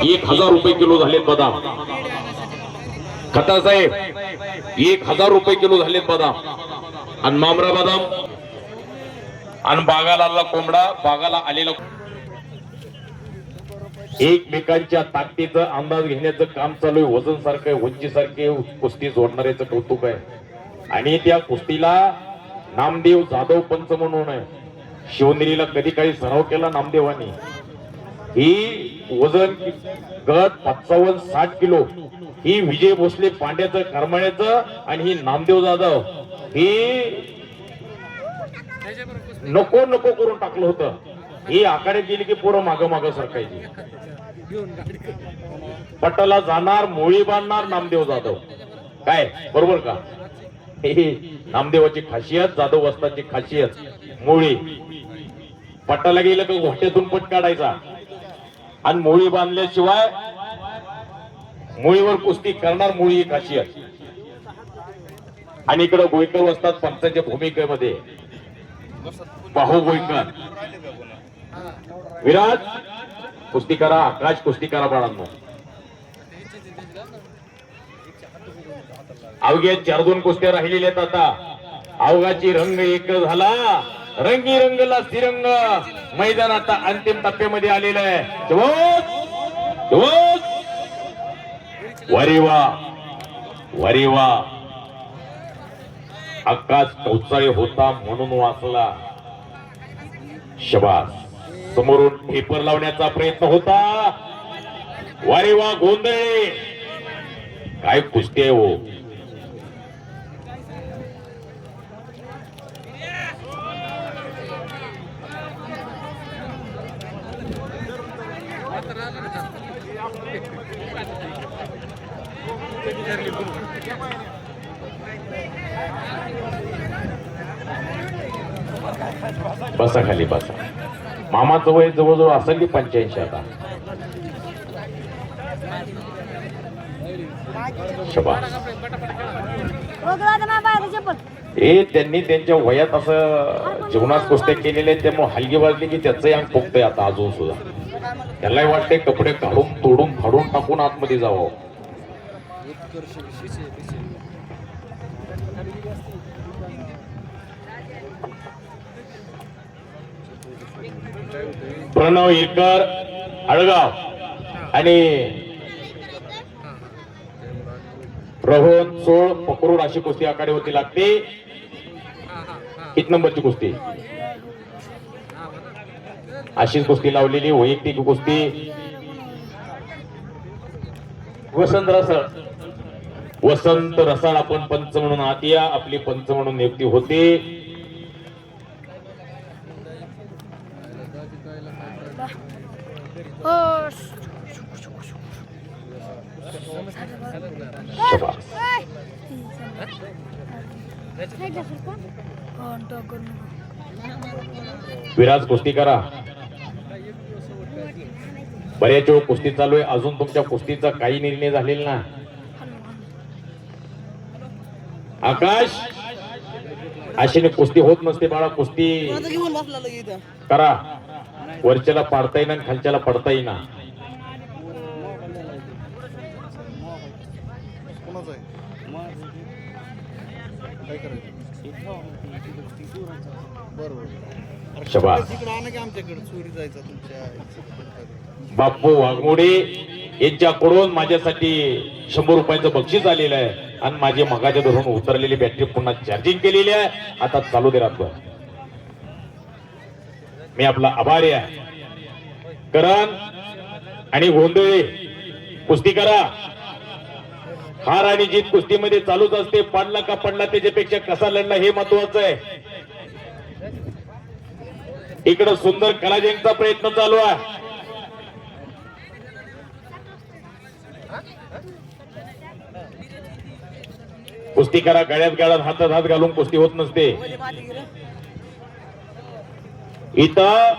1000 रुपये किलो झालेत बदाम. खता साहेब 1000 रुपये किलो झालेत बदाम. आणि मामरा बदाम आणि बागाला आलेला कोंबडा, बागाला आलेला एकमेकांच्या ताकदीचा अंदाज घेण्याचं काम चालू आहे. वजन सारखं उंचीसारखे कुस्ती जोडणाऱ्याचं कौतुक आहे. आणि त्या कुस्तीला नामदेव जाधव पंच म्हणून आहे. शिवनेरीला कधी काही सराव केला नामदेवानी. ही वजन गट 55-60 किलो ही विजय भोसले पांड्याचं करमाळ्याचं आणि ही नामदेव जाधव ही नको नको करून टाकलं होतं. ही आखाड्यात गेली की पोरं माग माग सरकायची. पटाला जाणार, मोळी बांधणार नामदेव जाधव. काय बरोबर का? ही नामदेवाची खासियत, जाधव वस्ताची खासियत. मोळी पटाला गेलं का घोट्यातून पट काढायचा आणि मोळी बांधल्याशिवाय मोळीवर कुस्ती करणार. मोळी ही खासियत. आणि इकडे गोयकर वस्तात पंचाच्या भूमिकेमध्ये बाहू गोयकर. विराज कुस्ती करा, आकाश कुस्ती करा बाळांनो. अवघ्या 4-2 कुस्त्या राहिलेल्या आहेत आता. अवघाची रंग एक झाला, रंगी रंगला तिरंग. मैदान आता अंतिम टप्प्यामध्ये आलेलं आहे. वारी वा, वारी वा. आकाश कौचाळे होता म्हणून वाचला. शबास. समोरून पेपर लावण्याचा प्रयत्न होता. वारे वा गोंधळे. काय कुस्ती आहे हो. बसा खाली बसा. मामाचं वय जवळजवळ असेल की 85 आता. शबास. हे त्यांनी त्यांच्या वयात असं जीवनात कुस्त्या केलेल्या आहेत, त्यामुळे हलगी वाजली की त्याचंही अंग फुगतंय आता अजून सुद्धा. त्यालाही वाटते कपडे काढून तोडून फाडून टाकून आतमध्ये जावं. प्रणव इरकर अळगाव आणि रोहन सोळ पकरूड अशी कुस्ती आखाड्यावरती लागते. किती नंबरची कुस्ती? अशीच कुस्ती लावलेली वैयक्तिक कुस्ती. वसंत रसाळ आपण पंच म्हणून आतिया, आपली पंच म्हणून नियुक्ती होते. विराज कुस्ती करा. बऱ्याच वेळ कुस्ती चालू आहे, अजून तुमच्या कुस्तीचा काही निर्णय झालेला ना. आकाश अशीने कुस्ती होत नसते बाळा. कुस्ती करा. वरच्याला पाडता येईना, खालच्याला पडता येईना. शबास. बापू वाघमोडे यांच्याकडून माझ्यासाठी 100 रुपयाचं बक्षीस आलेलं आहे आणि माझी मगाच्या धरून उतरलेली बॅटरी पुन्हा चार्जिंग केलेली आहे. आता चालू दे रातभर. मी आपला आभारी आहे. करण आणि गोंधळे कुस्ती करा. हार आणि जीत कुस्तीमध्ये चालूच असते. पडला का पडला त्याच्यापेक्षा कसा लढला हे महत्वाचं आहे. इकडं सुंदर कलाजेंचा प्रयत्न चालू आहे. कुस्ती करा. गळ्यात हातात हात घालून कुस्ती होत नसते. इथं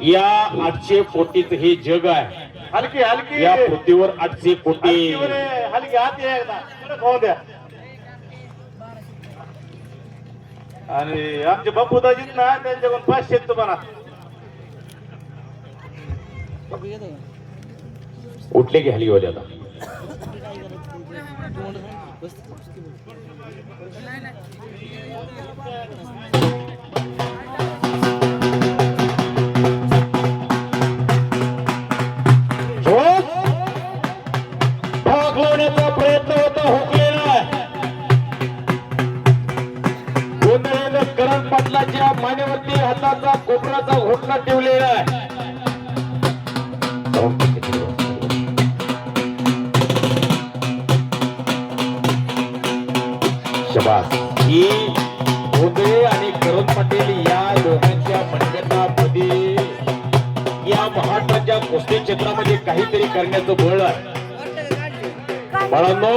या 800 कोटीच हे जग आहे. हलकी हलकी या पृथ्वीवर 800 कोटी. हलकी हात एकदा द्या. आणि आमचे बापू दाजीत ना त्यांच्याकडून 500 म्हणा. उठले की हली आता भागवण्याचा प्रयत्न होता हुकलेला गोंधळेनं करण पाटलाच्या मानेवरती हाताचा कोपराचा घोटला ठेवलेला आहे. शबास. ही गोंधळे आणि करण पाटील या दोघांच्या मनगटामध्ये या महाराष्ट्राच्या कुस्ती क्षेत्रामध्ये काहीतरी करण्याचं बळ आहे. बाळांनो,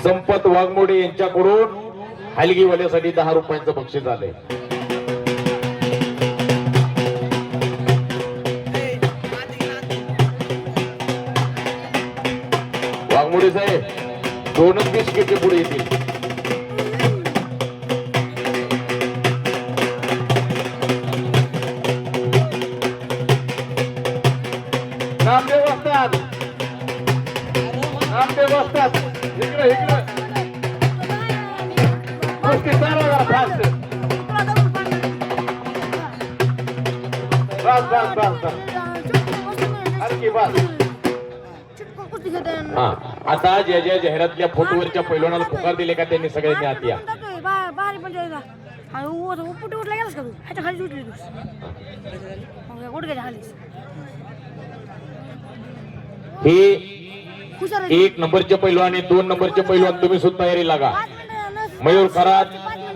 संपत वाघमोडे यांच्याकडून हलगीवाल्यासाठी 10 रुपयांचं बक्षीस आलंय. वाघमोडे साहेब 2 बिस्किटचे पुढे येतील. नामदेव असतात इकडे गोष्टी चालवा फास्ट. बस आणखी बस. हा, आता ज्या ज्या जाहिरातल्या फोटोवरच्या पैलवानाला पुकार दिले का त्यांनी सगळ्यांनी आत या. हे 1 नंबरचे पैलवान आणि 2 नंबरचे पैलवान तुम्ही सुद्धा तयारी लागा. मयूर खरात,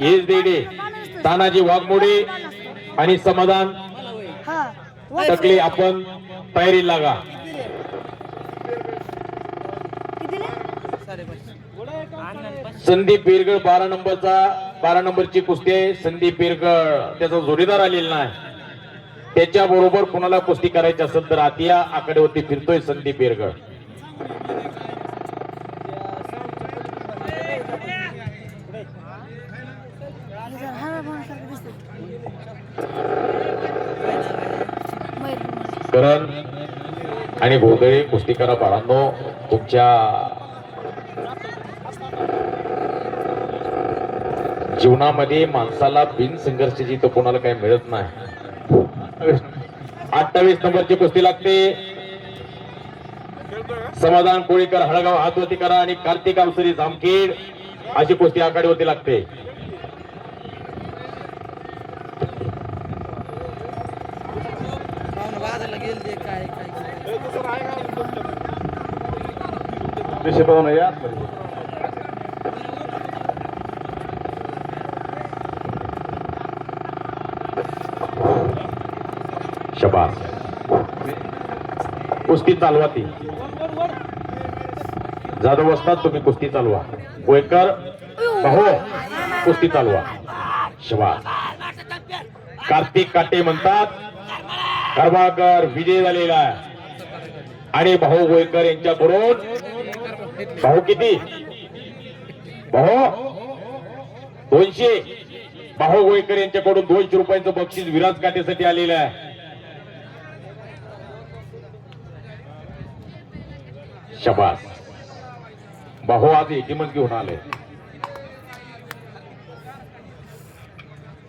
एस देडे, तानाजी वाघमोडे आणि समाधान टकले आपण तयारी लागा. संदीप बिरगड 12 नंबरची कुस्ती आहे. संदीप बिरगड त्याचा जोडीदार आलेला नाही. त्याच्या बरोबर कोणाला कुस्ती करायची असेल तर आतिया आकडेवरती फिरतोय संदीप बिरगड. करण आणि गोंधळे कुस्ती करा बाळांनो. तुमच्या जीवनामध्ये माणसाला बिनसंघर्षाची तर कोणाला काही मिळत नाही. 28 नंबरची कुस्ती लागते. समाधान कोळीकर हळगाव हातवती करा आणि कार्तिक अवसरी जामखेड अशी कुस्ती आखाडीवरती लागते. शबास. कुस्ती चालवा ती जाधव असतात. तुम्ही कुस्ती चालवा. कोयकर भाऊ कुस्ती चालवा. शबास. कार्तिक काटे म्हणतात करवाकर विजय झालेला आहे आणि भाऊ गोयकर यांच्याकडून भाऊ किती भाऊ 200 भाऊ गोयकर यांच्याकडून 200 रुपयांचं बक्षीस विराज काटेसाठी आलेलं आहे. शबास. भाऊ आज एटीमच घेऊन आले.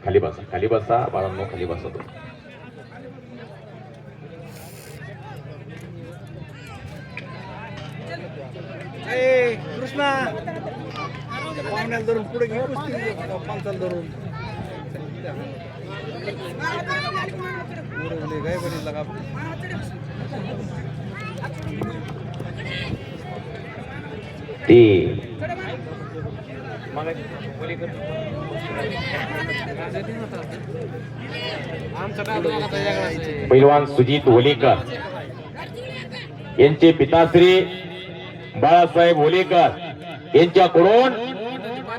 खाली बसा बाळांनो, खाली बसा. तो कृष्णा पाहुण्याला धरून पुढे घे कुस्ती पंचाला धरून काय बनी लगा ते पैलवान सुजित ओलेकर यांचे पिताश्री बाळासाहेब ओलेकर यांच्याकडून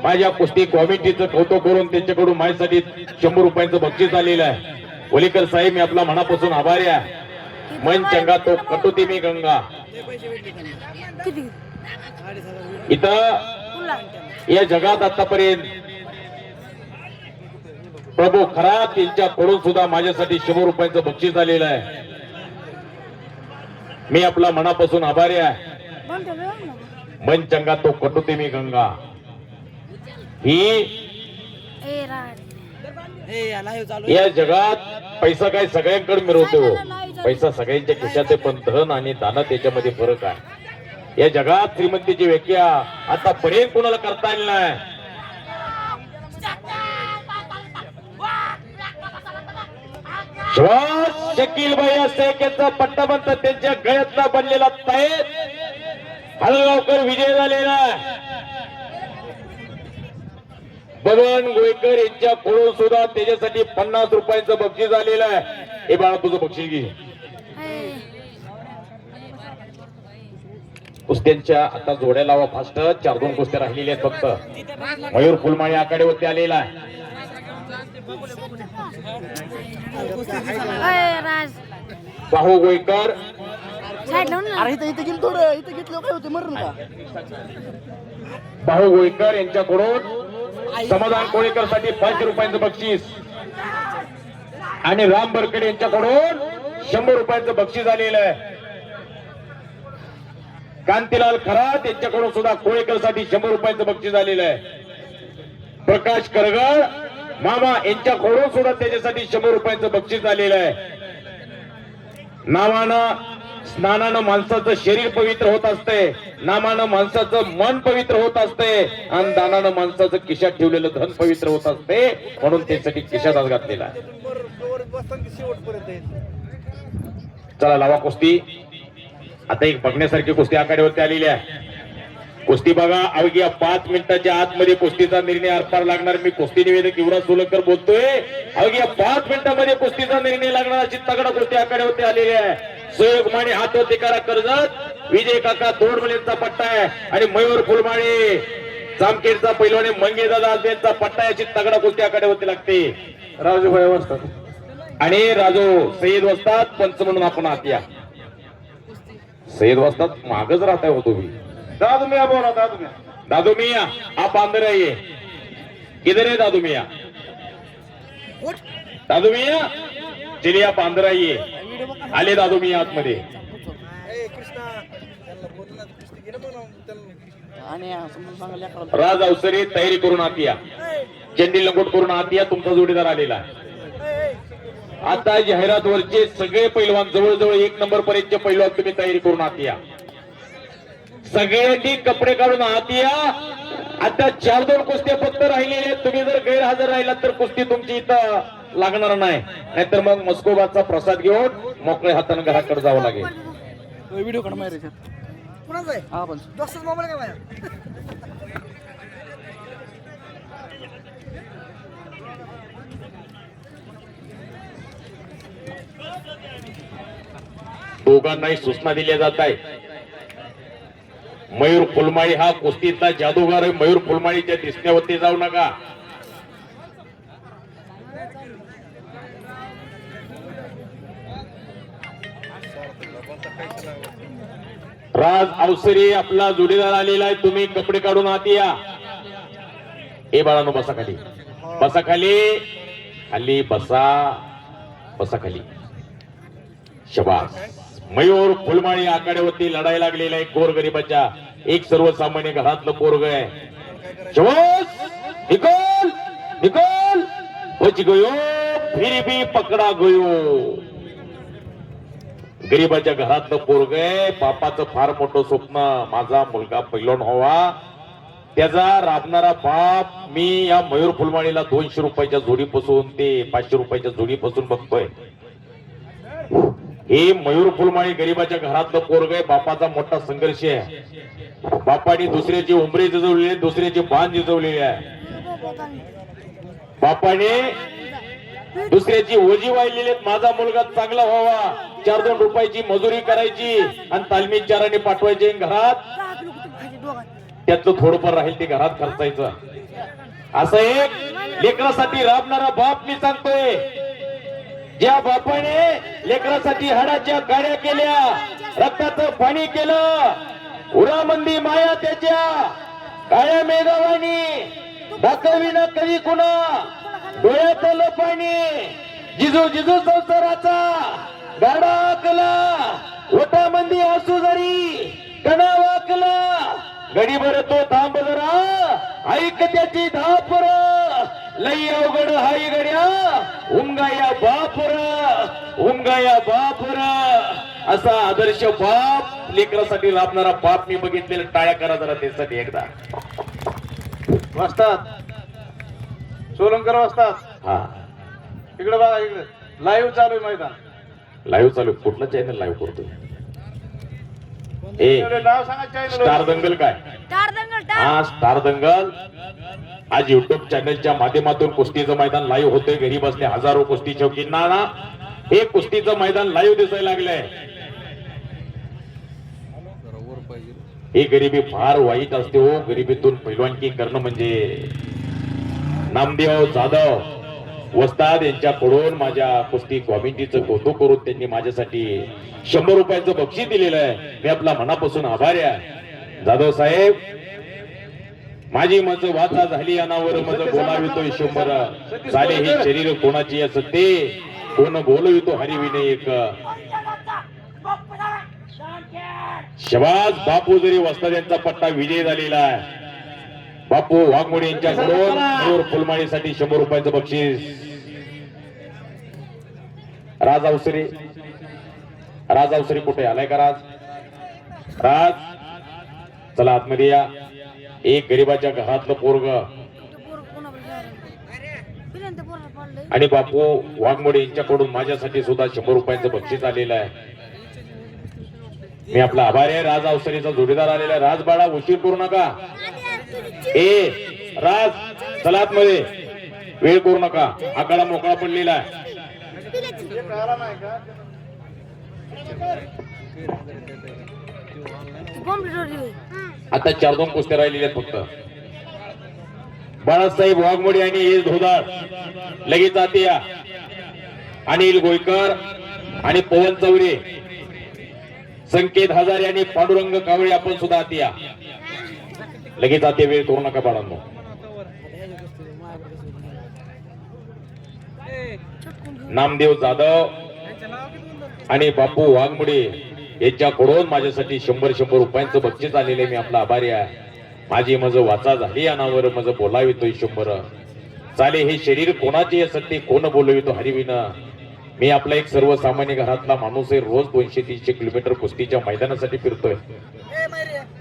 माझ्या कुस्ती कमिटीचं कौतुक करून त्यांच्याकडून माझ्यासाठी 100 रुपयांचं बक्षीस आलेलं आहे. ओलेकर साहेब, मी आपला मनापासून आभारी आहे. मन चंगा तो कटुती मी गंगा. इथं या जगात आतापर्यंत प्रभू खरा त्यांच्याकडून सुद्धा माझ्यासाठी 100 रुपयांचं बक्षीस आलेलं आहे. मी आपला मनापासून आभारी आहे. मन चंगा तो कटुती मी गंगा. ही या जगात पैसा काय सगळ्यांकडे मिळवतो. पैसा सगळ्यांच्या खिशाचे, पण धन आणि दान त्याच्यामध्ये फरक आहे. या जगात श्रीमंतीची व्याख्या आतापर्यंत कोणाला करता येईल नाही. श्वास शकील भाई यांचा पट्टा बनतात त्यांच्या गळ्यातला बनलेला ताईत हलगावकर विजय झालेला. बबन गोयकर यांच्याकडून सुद्धा त्याच्यासाठी 50 रुपयांचं बक्षीस आलेलं आहे. हे बाळा तुझं बक्षीस घे. कुस्त्यांच्या आता जोड्या लावा फास्ट. 4-2 कुस्त्या राहिलेल्या आहेत फक्त. मयूर फुलमाळी आखाड्यावरती आलेला आहे. बाहू गोयकर बाहू गोयकर यांच्याकडून समाधान कोळेकर साठी 500 रुपयांचं बक्षीस आणि राम बरकडे यांच्याकडून 100 रुपयांचं बक्षीस आलेलं आहे. कांतीलाल खरात यांच्याकडून सुद्धा कोळेकर साठी 100 रुपयांचं बक्षीस आलेलं आहे. प्रकाश करगळ मामा यांच्याकडून सुद्धा त्याच्यासाठी 100 रुपयांचं बक्षीस आलेलं आहे. नावानं स्नानानं माणसाचं शरीर पवित्र होत असते, नामानं माणसाचं मन पवित्र होत असते आणि दानानं माणसाचं खिशात ठेवलेलं धन पवित्र होत असते. म्हणून त्यासाठी खिशात आज घातलेला आहे. चला लावा कुस्ती. आता एक बघण्यासारखी कुस्ती आखाड्यावरती आलेली आहे. कुस्ती बघा. अवघ्या 5 मिनिटाच्या आतमध्ये कुस्तीचा निर्णय अर्पार लागणार. मी कुस्ती निवेदक युवराज सोलंकर बोलतोय. अवघ्या 5 मिनिटांमध्ये कुस्तीचा निर्णय लागणार अशी तगडा कुस्ती आखाड्यावरती आलेली आहे. सहयोग माने हातवरती करा कर्जत. विजय काका दोडमलेंचा पट्टा आहे आणि मयूर फुलमाळे जामखेडचा पैलवान मंगेदादा आजबेंचा पट्टा याची तगडा कुस्ती आखाड्यावरती लागते. राजूभाई वस्तात आणि राजू सय्यद वस्तात पंच म्हणून आपण आत या. सय्यद वस्तात मागच राहताय हो तुम्ही. दादू मिया बोला. दादू मिया. दादू मिया आप अंदर आइए. किधर है दादू मिया? दादू मिया चलिए आप अंदर आइए. आले दादू मिया आतमध्ये. राज अवसरे तयारी करून आत या. चंडी लंगोट करून आत या. तुमचा जोडीदार आलेला आहे. आता जाहिरातवरचे सगळे पैलवान जवळजवळ 1 नंबर पर्यंतचे पैलवान तुम्ही तयारी करून आत या. सगळ्यांनी कपडे काढून आत या. आता 4-2 कुस्त्या फक्त राहिलेल्या आहेत. तुम्ही जर गैरहजर राहिलात तर कुस्ती तुमची इथं लागणार नाही. नाहीतर मग मस्कोबाचा प्रसाद घेऊन मोकळ्या हाताने घराकडे जावं लागेल. व्हिडिओ काढ माहिती हा पण मोबाईल काय दोघांनाही सूचना दिल्या जात आहे. मयूर फुलमाळी हा कुस्तीतला जादूगार आहे. मयूर फुलमाळीच्या दिसण्यावरती जाऊ नका. राज अवसरे आपला जोडीदार आलेला आहे. तुम्ही कपडे काढून आत या. ए बाळानो बसा खाली. बसा खाली. खाली बसा. बसा खाली. शबास. मयूर फुलमाळी आखाड्यावरती लढाई लागलेला आहे गोरगरिबाच्या. एक सर्वसामान्य घरातलं पोरग आहे. शबास. निकोल निकोल बच गयो फिर भी पकडा गयो. गरीबाच्या घरातलं पोरग आहे. बापाचं फार मोठं स्वप्न माझा मुलगा पैलवान व्हावा. त्याचा राबणारा बाप मी या मयूर फुलमाळीला 200 रुपयाच्या जोडीपासून ते 500 रुपयाच्या जोडीपासून बघतोय. हे मयूर फुलमाळी गरीबाच्या घरातलं पोरग आहे. बापाचा मोठा संघर्ष आहे. बापाने दुसऱ्याची उंबरे जिजवलेली आहे, दुसऱ्याची बाण जिजवलेली आहे. बापाने दुसऱ्याची ओझी वाहिलेली आहेत. माझा मुलगा चांगला व्हावा. 4-2 रुपयाची मजुरी करायची आणि तालमी चाराने पाठवायचे घरात. त्यातलं थोडंफार राहील ते घरात खर्चायचं. असं एक लेकरासाठी राबणारा बाप मी सांगतोय, ज्या बापाने लेकरासाठी हाडाच्या काड्या केल्या, रक्ताचं पाणी केलं, उरामंदी माया त्याच्या काळ्या मेघावानी दाखविना कधी कुणा डोळ्यातलं पाणी, जिजू जिजू संसाराचा गाडा आकला, ओटामंदी असू जरी कणा वाकला, गडीभर तो थांब जरा ऐक त्याची धापर, लई अवघड हाई गड्या उंगाया बापर, उंगाया बापर. असा आदर्श बाप, लेकरासाठी राबणारा बाप मी बघितलेला. टाळ्या करा जरा त्यासाठी एकदा. वाजतात सोलंकर वाजतात. हा, इकडे बघा, इकडे लाईव्ह चालू आहे मैदान. लाईव्ह चालू. कुठलं चॅनल लाईव्ह करतोय? ए, नाव सांगा चॅनल. स्टार दंगल काय? हा, स्टार दंगल. आज युट्यूब चॅनलच्या माध्यमातून कुस्तीचं मैदान लाईव्ह होतंय. घरी बसले हजारो कुस्ती शौकींना ना हे कुस्तीचं मैदान लाईव्ह दिसायला लागलंय. ही गरिबी फार वाईट असते हो. गरिबीतून पैलवानकी करणं म्हणजे. नामदेव जाधव वस्ताद यांच्याकडून माझ्या कुस्ती कॉमिटीचं कौतुक करून त्यांनी माझ्यासाठी 100 रुपयाचं बक्षीस दिलेलं आहे. मी आपला मनापासून आभारी आहे. जाधव साहेब, माझी मज वाचा झाली अनावर मज बोलावितो 100. झाले ही शरीर कोणाची असते, कोण बोलवितो हरिविने एक. शबाज बापू जरी वस्ताद यांचा पट्टा विजय झालेला आहे. बापू वाघमोडे यांच्याकडून मोर फुलमाळीसाठी 100 रुपयाचं बक्षीस. राज अवसरे, राज अवसरे कुठे आलाय का? राज, राज चला आतमध्ये या. एक गरीबाच्या घरातलं पोरग आणि बापू वाघमोडे यांच्याकडून माझ्यासाठी सुद्धा 100 रुपयाचं बक्षीस आलेलं आहे. मी आपला आभारी आहे. राज अवसरेचा जोडीदार आलेला आहे. राज बाळा, उशीर करू नका. ए राज, चला आतमध्ये, वेळ करू नका. आकडा मोकळा पडलेला आहे. आता 4-2 कुस्त्या राहिलेल्या आहेत फक्त. बाळासाहेब वाघमोडे आणि एस धोदाळ लगेच आते या. अनिल गोयकर आणि पवन चौरे, संकेत हजारे आणि पांडुरंग कावळे आपण सुद्धा आते या. लगेच आते, वेळ करू नका बाळांनो. नामदेव जाधव आणि बापू वाघमोडे यांच्याकडून माझ्यासाठी 100 रुपयांचं बक्षीस आलेले. मी आपला आभारी आहे. माझी मज वाचा झाली अनावर मज बोलावितो 100. चाले हे शरीर कोणाचे असते, कोण बोलवितो हरिविन. मी आपला एक सर्वसामान्य घरातला माणूस आहे. रोज 200-300 किलोमीटर कुस्तीच्या मैदानासाठी फिरतोय.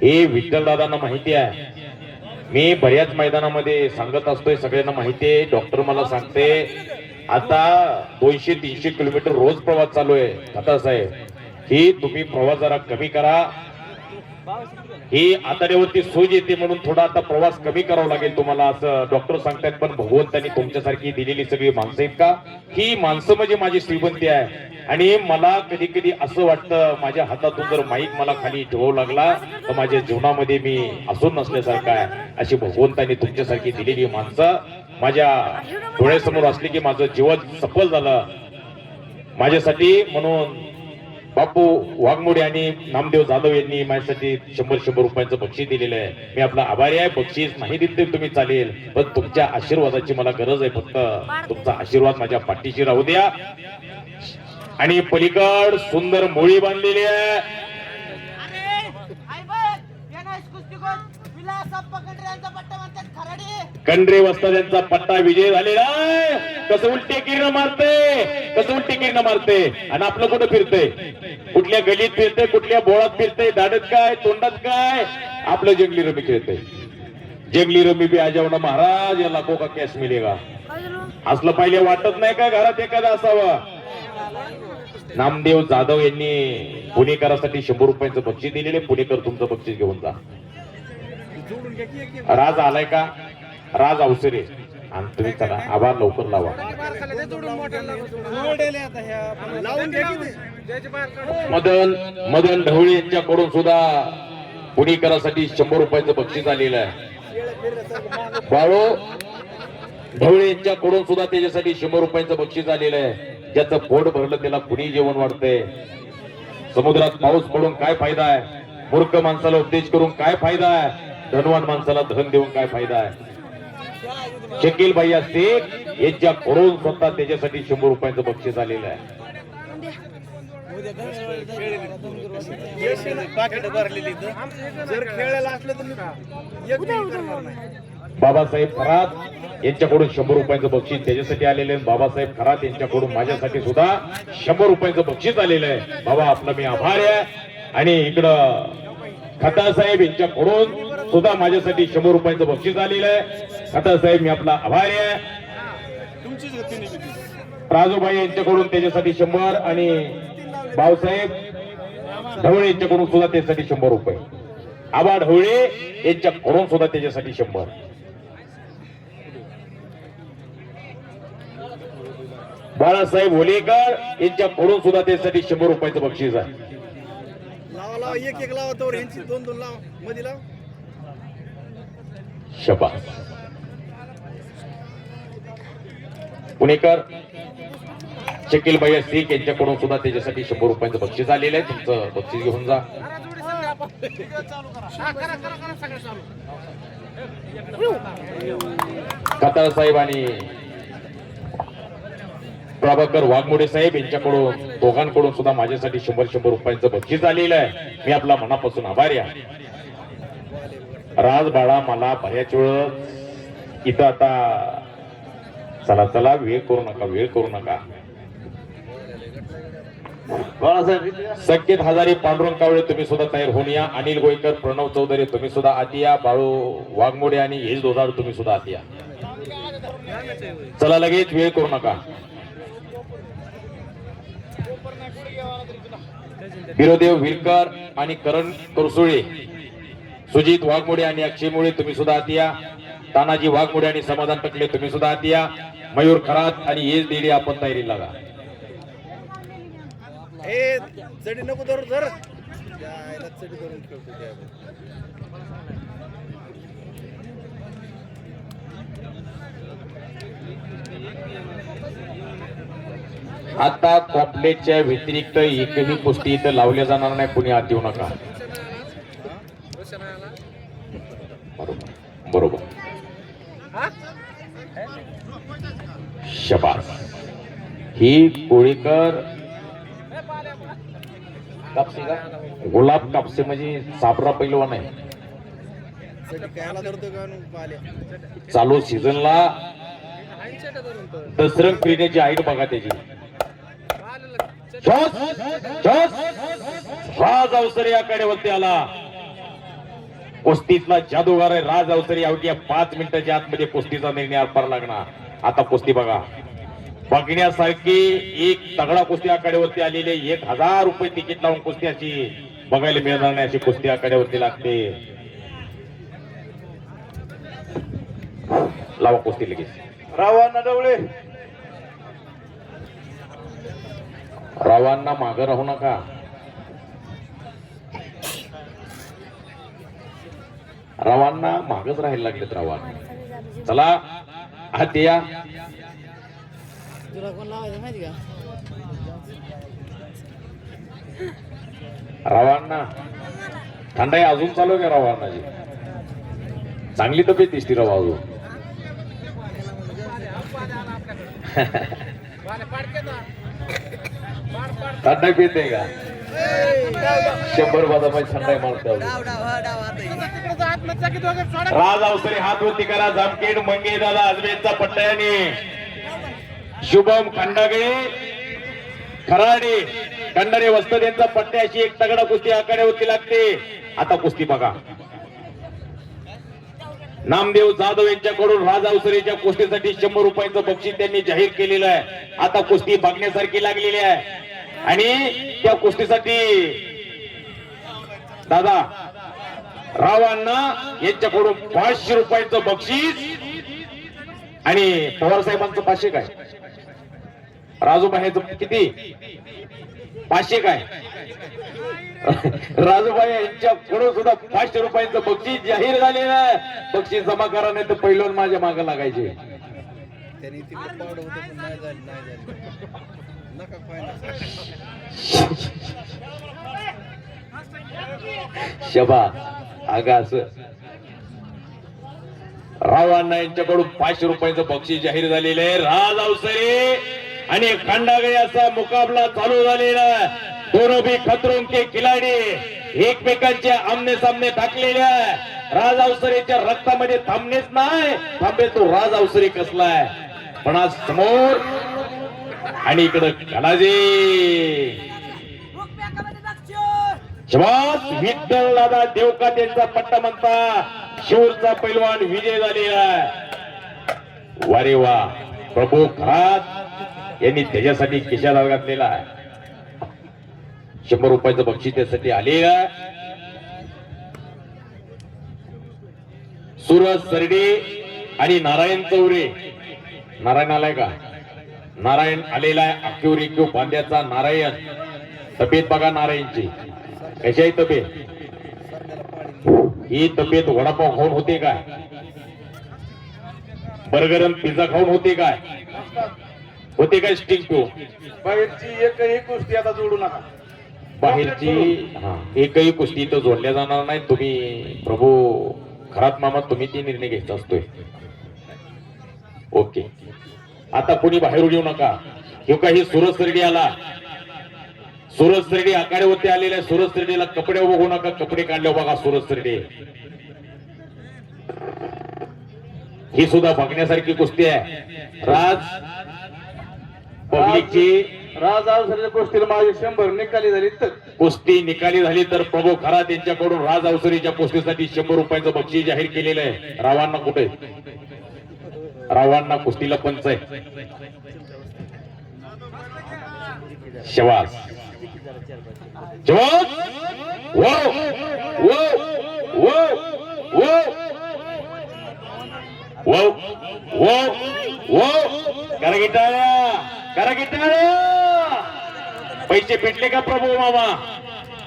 हे विठ्ठल दादांना माहिती आहे. मी बऱ्याच मैदानामध्ये सांगत असतोय, सगळ्यांना माहिती आहे. डॉक्टर मला सांगते आता 200-300 किलोमीटर रोज प्रवास चालू आहे. आता साहेब, ही तुम्ही प्रवास जरा कमी करा. ही आतड्यावरती सूज येते म्हणून थोडा आता प्रवास कमी करावा लागेल तुम्हाला, असं डॉक्टर सांगतायत. पण भगवंतांनी तुमच्यासारखी दिलेली सगळी माणसं आहेत का? ही माणसं म्हणजे माझी श्रीमंती आहे. आणि मला कधी कधी असं वाटतं, माझ्या हातातून जर माईक मला खाली ठेवावं लागला तर माझ्या जीवनामध्ये मी असून नसल्यासारखं आहे. अशी भगवंतांनी तुमच्यासारखी दिलेली माणसं माझ्या डोळ्यासमोर असली की माझं जीवन सफल झालं माझ्यासाठी. म्हणून बापू वाघमोडे आणि नामदेव जाधव यांनी माझ्यासाठी 100 रुपयांचं बक्षीस दिलेलं आहे. मी आपला आभारी आहे. बक्षीस नाही दिले तुम्ही चालेल, पण तुमच्या आशीर्वादाची मला गरज आहे. फक्त तुमचा आशीर्वाद माझ्या पाठीशी राहू द्या. आणि पलीकड सुंदर मोळी बांधलेली आहे. कंड्रे वस्ताद यांचा पट्टा विजय झालेला आहे. कसं उलटे किरण मारते, कसं उलटे किरण मारते. आणि आपलं कुठं फिरतंय, कुठल्या गलीत फिरतंय, कुठल्या बोळात फिरतंय, दाढत काय तोंडात काय, आपलं जंगली रमी खेळतंय. जंगली रमी भी आजावना महाराज या लाखो का कॅश मिलेगा. असलं पहिले वाटत नाही का घरात एखादा असावं. नामदेव जाधव यांनी पुणेकरांसाठी 100 रुपयांचं बक्षीस दिलेले. पुणेकर तुमचं बक्षीस घेऊन जा. राज आलाय का? राज अवसरे आणि तुम्ही चला. आभार, लवकर लावा. मदन ढवळे यांच्याकडून सुद्धा पुणेकरांसाठी 100 रुपयाचं बक्षीस आलेलं आहे. बाळू ढवळे यांच्याकडून सुद्धा त्याच्यासाठी 100 रुपयांचं बक्षीस आलेलं आहे. ज्याचं पोट भरलं त्याला कुणी जेवण वाढतंय. समुद्रात पाऊस पडून काय फायदा आहे? मूर्ख माणसाला उपदेश करून काय फायदा आहे? धनवान माणसाला धन देऊन काय फायदा आहे? शकील भैया शेख यांच्याकडून स्वतः त्याच्यासाठी 100 रुपयांचं बक्षीस आलेलं आहे. पाकिट भरलेली जर खेळायला असलं तर बाबासाहेब खरात यांच्याकडून 100 रुपयांचं बक्षीस त्याच्यासाठी आलेलं आहे. बाबासाहेब खरात यांच्याकडून माझ्यासाठी सुद्धा 100 रुपयांचं बक्षीस आलेलं आहे. बाबा आपला मी आभारी आहे. आणि इकडं खताळ साहेब यांच्याकडून सुद्धा माझ्यासाठी 100 रुपयांचं बक्षीस आलेलं आहे. खताळ साहेब मी आपला आभारी आहे. राजूभाई यांच्याकडून त्याच्यासाठी 100 आणि भाऊसाहेब ढवळे यांच्याकडून सुद्धा त्याच्यासाठी 100 रुपये. आबा ढवळे यांच्याकडून सुद्धा त्याच्यासाठी 100. बाळासाहेब होलेकर यांच्याकडून सुद्धा त्याच्यासाठी 100 रुपयाचं बक्षीस आहे. लावा लावा एक लावा तर यांची 2 लावा मध्ये लावा. शबास. पुणेकर शकील भैया शेख यांच्याकडून सुद्धा त्याच्यासाठी 100 रुपयांचं बक्षीस आलेलं आहे. तुमचं बक्षीस घेऊन जा. खताळ साहेब आणि प्रभाकर वाघमोडे साहेब यांच्याकडून दोघांकडून सुद्धा माझ्यासाठी 100 रुपयांचं बक्षीस आलेलं आहे. मी आपला मनापासून आभारी आहे. राजबाळा मला बऱ्याच वेळ इथं आता चला चला वेळ करू नका. संकेत हजारे, पांडुरंग कावळे तुम्ही सुद्धा तयार होऊन या. अनिल गोयकर, प्रणव चौधरी तुम्ही सुद्धा आत या. बाळू वाघमोडे आणि हेज दोधार तुम्ही सुद्धा आत या. चला लगेच वेळ करू नका. बिरोदेव विरकर आणि करण करसुळे, सुजित वाघमोडे आणि अक्षय मुळे तुम्ही सुद्धा आत या. तानाजी वाघमोडे आणि समाधान टकले तुम्ही सुद्धा आत या. मयूर खरात आणि येस देडे आपण तयारी लागा. ए चढी नको धरू धर चढी धरून खेळतो. आता कॉम्प्लेटच्या व्यतिरिक्त एकही कुस्ती इथं लावल्या जाणार नाही. कुणी आत येऊ नका. बरोबर. शबास. ही कोळीकर कापसे का गुलाब कापसे म्हणजे साबरा पैलवान आहे. चालू सीझनला दसरंग क्रीडेची हाईट बघा त्याची. राज अवसरे या कडेवरती आला. कुस्तीतला जादूगार आहे राज अवसरे. अवघ्या 5 मिनिटाच्या आतमध्ये कुस्तीचा निर्णय अर्पार लागणार. आता कुस्ती बघा. बघण्यासारखी एक तगडा कुस्ती आखाड्यावरती आलेली. 1000 रुपये तिकीट लावून कुस्ती अशी बघायला मिळणार नाही. अशी कुस्ती आखाड्यावरती लागते. लावा कुस्ती लगेच. रावांना डवळे रावांना मागं राहू नका. रावांना मागच राहायला लागलेत. रावांना चला आत या. रावांना थंडाई अजून चालू आहे का? रावांना चांगली तब्येत दिसती राव अजून. थंडाई पिते का? 100 बदामाची थंडाई मारते. राज अवसरे हात वरती करा. जामखेड मंगे दादा अजमेरचा पट्ट्याने शुभम खंडागळे खराडे खंडारे वस्ताद यांचा पट्ट्याशी एक तगडा कुस्ती आखाड्यावरती लागते. आता कुस्ती बघा. नामदेव जाधव यांच्याकडून राज अवसरेच्या कुस्तीसाठी 100 रुपयांचं बक्षीस त्यांनी जाहीर केलेलं आहे. आता कुस्ती बघण्यासारखी लागलेली आहे. आणि त्या कुस्तीसाठी दादा रावांना यांच्याकडून 500 रुपयांचं बक्षीस. आणि पवार साहेबांचं 500 काय? राजूबाईचं किती? 500 काय? राजूबाई यांच्याकडून सुद्धा 500 रुपयांचं बक्षीस जाहीर झालेलं आहे. बक्षीस जमा करा नाही तर पहिलं माझ्या मागे लागायचे. त्याने तिकडे पावडं होतं पण नाही झाली नका शबा आगा असं रावांना यांच्याकडून 500 रुपयाचं बक्षीस जाहीर झालेलं आहे. राज अवसरे आणि खंडागळे असा मुकाबला चालू झालेला आहे. दोनों भी खतरों के खिलाडी एकमेकांच्या आमने सामने टाकलेल्या राज अवसरेच्या रक्तामध्ये थांबणेच नाही. थांबे तो राज अवसरे कसलाय पण आज समोर आणि इकडं कलाजी श्वास विठ्ठल दादा देवका त्यांचा पट्टा म्हणता शिवचा पैलवान विजय झालेला आहे. वारे वा प्रभू खरात यांनी त्याच्यासाठी खिशाला घातलेला आहे. 100 रुपयाचं बक्षीस त्यासाठी आलेलं आहे. सूरज सरडे आणि नारायण चौरे. नारायण आलाय का? नारायण आलेला आहे. अक्यू रिक्यू बांध्याचा नारायण. तब्येत बघा नारायणची कशी आहे तब्येत? ही तब्येत वडापाव खाऊन होते काय? बर्गर आणि पिझ्झा खाऊन होते काय? होते काय स्टिंग टू? बाहेरची एकही कुस्ती आता जोडू नका. बाहेरची एकही कुस्ती तर जोडल्या जाणार नाही. तुम्ही प्रभू खरात मामा तुम्ही ती निर्णय घ्यायचा असतोय. ओके आता कोणी बाहेरून येऊ नका. हे काही सूरज सरडी आला. सूरज सरडी आखाड्यावरती आलेल्या सूरज सरडीला कपडे बघू नका. कपडे काढले बघा सूरज सरडी. ही सुद्धा बघण्यासारखी कुस्ती आहे. राज पब्लिकची राज अवसरेच्या कुस्तीला माझी 100 निकाली झाली तर कुस्ती निकाली झाली तर प्रभू खरात यांच्याकडून राज अवसरीच्या कुस्तीसाठी 100 रुपयाचं बक्षीस जाहीर केलेलं आहे. रावांना कुठे? रावांना कुस्तीला पंच आहे. शवास जवाब वो वो वो वो वो वो वो करा गिटाळ्या. पैसे भेटले का प्रभू मामा?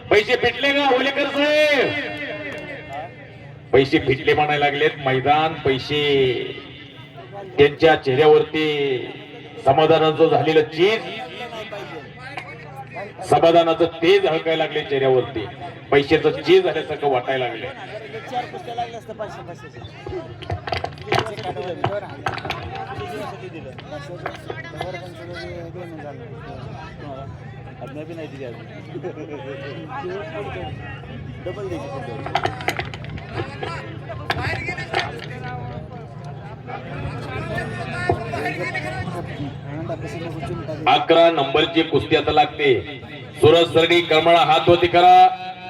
पैसे भेटले का ओलेकर साहेब? पैसे भेटले म्हणायला लागलेत. मैदान पैसे त्यांच्या चेहऱ्यावरती समाधानाचं झालेलं चीज समाधानाचं तेज हळकायला लागले चेहऱ्यावरती. पैशाचं चीज झाल्यासारखं वाटायला लागले. अकरा नंबरची कुस्ती आता लागते. सूरज सरडी करमळा हात वरती करा.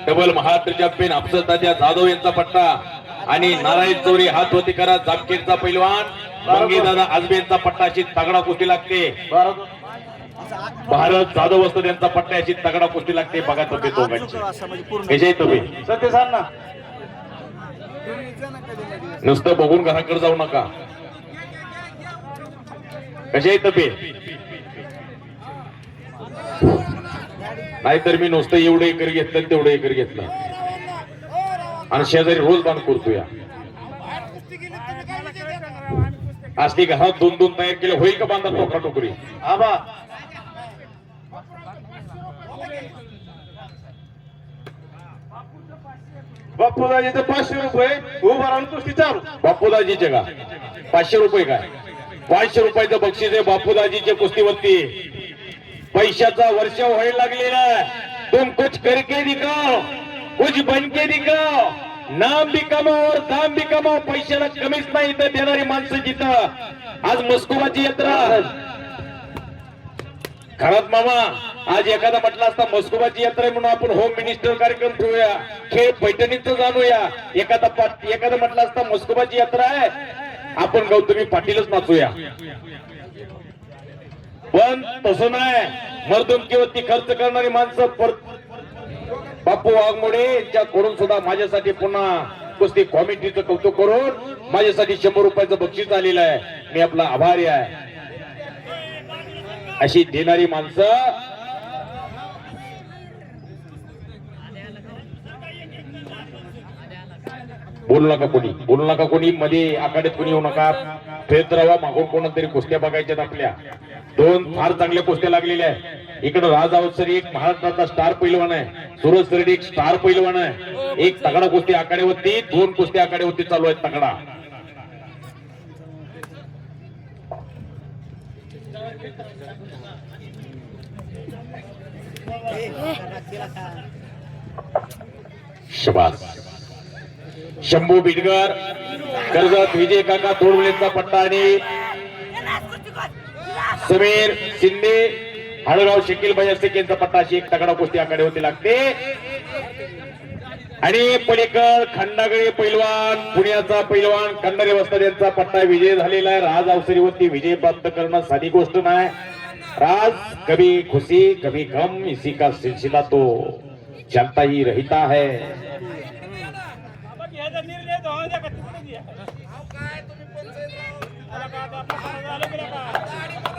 डबल महाराष्ट्र चॅम्पियन अफसरताजा जाधव यांचा पट्टा आणि नारायण चौरी हात वरती करा. जामखेडचा पैलवान मंगेदादा आजबे यांचा पट्टा. अशी तगडा कुस्ती लागते. भारत जाधव असतो त्यांचा पट्टा. अशी तगडा कुस्ती लागते. बघा तब्येत दोघांची कशी आहे तब्येत? सत्य सांग ना. नुसतं बघून घराकडे जाऊ नका. कशी आहे तब्येत? नाहीतर मी नुसतं एवढं एकर घेतलं तेवढं एकर घेतलं आणि शेजारी रोज बांध करतोय. असली घरात 2-2 तयार केले होईल का बांधा टोका टोकरी? आबा बापूदाजीचे 500 रुपये उभा राहून कुस्ती चालू. बापूदाजीचे का 500 रुपये काय? 500 रुपयाचं बक्षीस आहे बापूदाजीच्या कुस्तीवरती. पैशाचा वर्षाव व्हायला लागलेला. तुम कुछ करके दिखाओ, कुछ बनके दिखाओ. नाम भी कमाओ और दाम भी कमाओ. पैशाला कमीच नाही इथं देणारी माणसं जिथं. आज मस्कोबाची यात्रा खरात मामा. आज एखादा म्हटलं असता मस्कोबाची यात्रा आहे म्हणून आपण होम मिनिस्टर कार्यक्रम ठेवूया. खेळ पैठणीचं जाणूया. एखादा म्हटलं असता मस्कोबाची यात्रा आहे आपण गौतमी पाटीलच नाचूया. पण तसं नाही. मर्दुमकीवरती खर्च करणारी माणसं बापू वाघमोडे यांच्याकडून सुद्धा माझ्यासाठी पुन्हा कुस्ती कॉमिटीचं कौतुक करून माझ्यासाठी 100 रुपयाचं बक्षीस आलेलं आहे. मी आपला आभारी आहे. अशी देणारी माणसं बोलू नका कोणी मध्ये आखाड्यात कोणी येऊ नका. फेत राहा, मागून कोणातरी कुस्त्या बघायच्यात आपल्या. दोन फार चांगल्या कुस्त्या लागलेल्या आहेत. इकडे राज अवसरी एक महाराष्ट्राचा स्टार पैलवान आहे, सुरज सरडी एक स्टार पैलवान आहे. एक तगडा कुस्ती आखाड्यावरती, दोन कुस्त्या आखाड्यावरती चालू आहेत तगडा. शबास. शंभू बिडगर, कर्जत विजय काका तोडवलेचा पट्टा आणि समीर शिंदे हळगाव शकील भाई यांचा पट्टा. अशी एक तगडा कुस्ती आखाड्यावरती लागते. आणि पलीकड खंडागळे पैलवान, पुण्याचा पैलवान खंडारे वस्ताद यांचा पट्टा विजय झालेला आहे. राज अवसरीवरती विजय प्राप्त करणं साधी गोष्ट नाही. राज कभी खुशी कभी गम, इसी का सिलसिला तो चलता ही रहता है.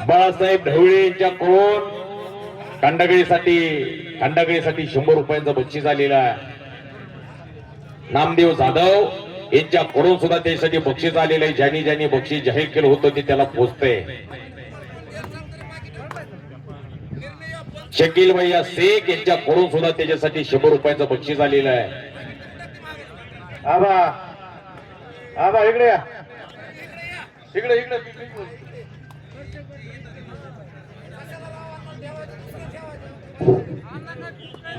बाळासाहेब ढवळे यांच्याकडून खंडागळीसाठी 100 रुपयांचं बक्षीस आलेलं आहे. नामदेव जाधव यांच्याकडून सुद्धा त्यासाठी बक्षीस आलेलं आहे. ज्यांनी बक्षीस जाहीर केलं होतं ते त्याला पोहोचतंय. शकील भैया शेख यांच्याकडून सुद्धा त्याच्यासाठी 100 रुपयांचं बक्षीस आलेलं आहे. आबा इकडे या, इकडे.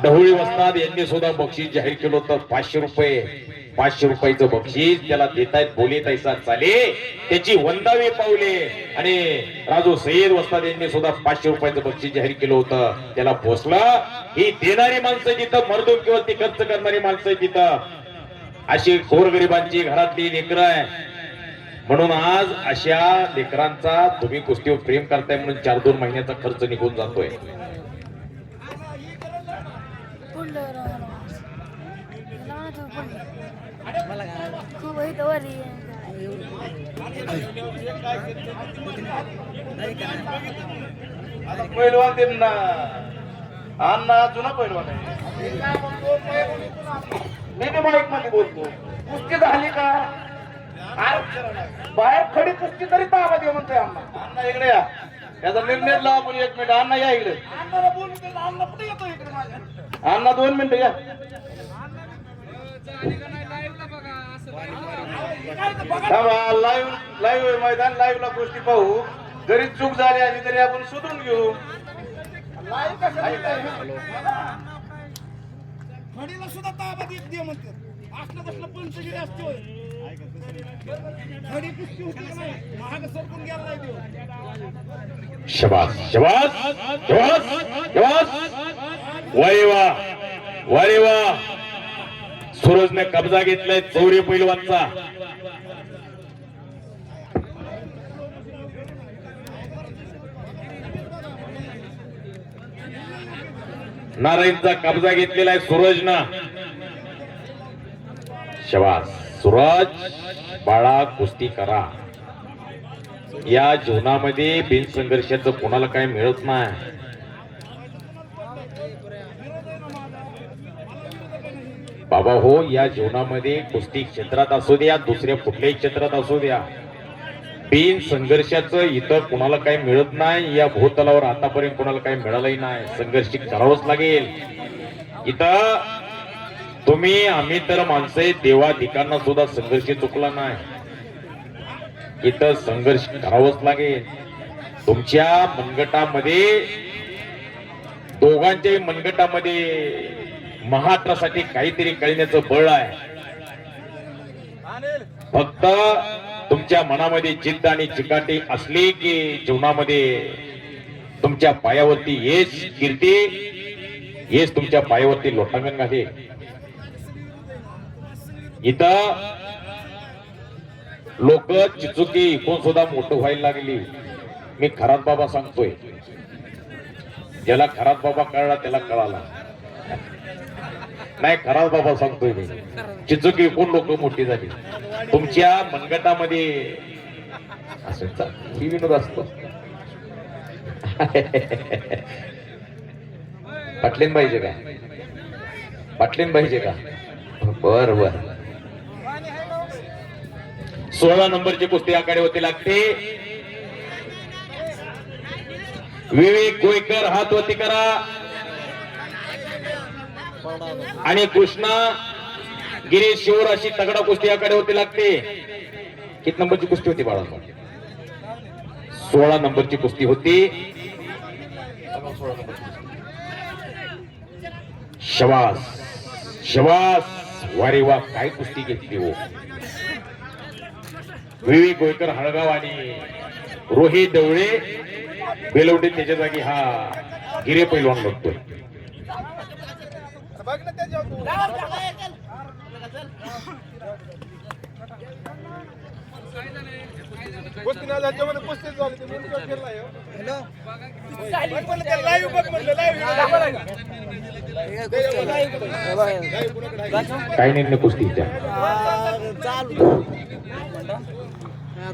ढवळी वस्ताद यांनी सुद्धा बक्षीस जाहीर केलं होतं 500 रुपये. 500 रुपयाचं बक्षीस त्याला देतायत. बोले तैसा चाले, त्याची वंदावी पावले. आणि राजू सय्यद वस्ताद यांनी सुद्धा 500 रुपयाचं बक्षीस जाहीर केलं होतं, त्याला पोचलं. ही देणारी माणसं जिथं मर्दूम किंवा ती खर्च करणारी माणसं तिथं अशी गोरगरिबांची घरातली लेकरं आहे. म्हणून आज अशा लेकरांचा तुम्ही कुस्तीवर प्रेम करताय म्हणून 4-2 महिन्याचा खर्च निघून जातोय. पैलवान ते अण्णा जुना पैलवान आहे. मी ते माईक मध्ये बोलतो. कुस्ती झाली का बाहेर खडी कुस्ती तरी ताबा दे म्हणतोय अण्णा. अण्णा इकडे या, याचा निर्णय लावा. आपण 1 मिनिट. अण्णा या इकडे. अण्णा कुठे येतो इकडे? अण्णा 2 मिनिटं या. लाईव्ह मैदान, लाईव्ह ला गोष्टी पाहू. जरी चूक झाली आली तरी आपण शोधून घेऊ. खडीला सुद्धा ताबा देत दे म्हणते. असलं कसलं पंचगिरी असतो. खडी कुस्ती होती का नाही, महाग सरकून गेला नाही देऊ. शबास शबास शबास शबास. वारे वा. सूरजने कब्जा घेतलाय चौरे पैलवानचा. नारायणचा कब्जा घेतलेला आहे सूरजनं. शबास सूरज. बाळा कुस्ती करा. या जीवनामध्ये बिनसंघर्षाचं कोणाला काही मिळत नाही. बाबा हो, या जीवनामध्ये कुस्ती क्षेत्रात असू द्या, दुसऱ्या कुठल्याही क्षेत्रात असू द्या, बिन संघर्षाचं इथं कुणाला काही मिळत नाही. या भूतलावर आतापर्यंत कुणाला काही मिळालंही नाही. संघर्ष करावंच लागेल. इथं तुम्ही आम्ही तर माणसं देवाधिकांना सुद्धा संघर्ष चुकला नाही. इथं संघर्ष करावंच लागेल. तुमच्या मनगटामध्ये, दोघांच्याही मनगटामध्ये महाराष्ट्रासाठी काहीतरी करण्याचं बळ आहे. फक्त तुमच्या मनामध्ये जिद्द आणि चिकाटी असली की जीवनामध्ये तुमच्या पायावरती यश, कीर्ती, हेच तुमच्या पायावरती लोटांगण आहे. इथं लोक चिचुकी कोण सुद्धा मोठं व्हायला लागली. मी खरात बाबा सांगतोय, ज्याला खरात बाबा कळला त्याला कळाला नाही. खरात बाबा सांगतोय मी, चिचुकी कोण लोक मोठी झाली. तुमच्या मनगटामध्ये असं ही विनोद असतो. पाटलीन पाहिजे का? बर बर. 16 नंबरची कुस्ती आखाड्यावरती लागते. विवेक गोयकर हात वरती करा आणि कृष्णा गिरीश शिवर अशी तगडा कुस्ती आखाड्यावरती लागते. किती नंबरची कुस्ती होती बाळांनो? 16 नंबरची कुस्ती होती. शबास शबास, वारे वा, काय कुस्ती घेतली हो. विवेक गोयकर हळगाव आणि रोहित डवळे बेलवडे त्याच्या जागी हा गिरे पैलवान बघतोय. काय निर्णय कुस्तीच्या?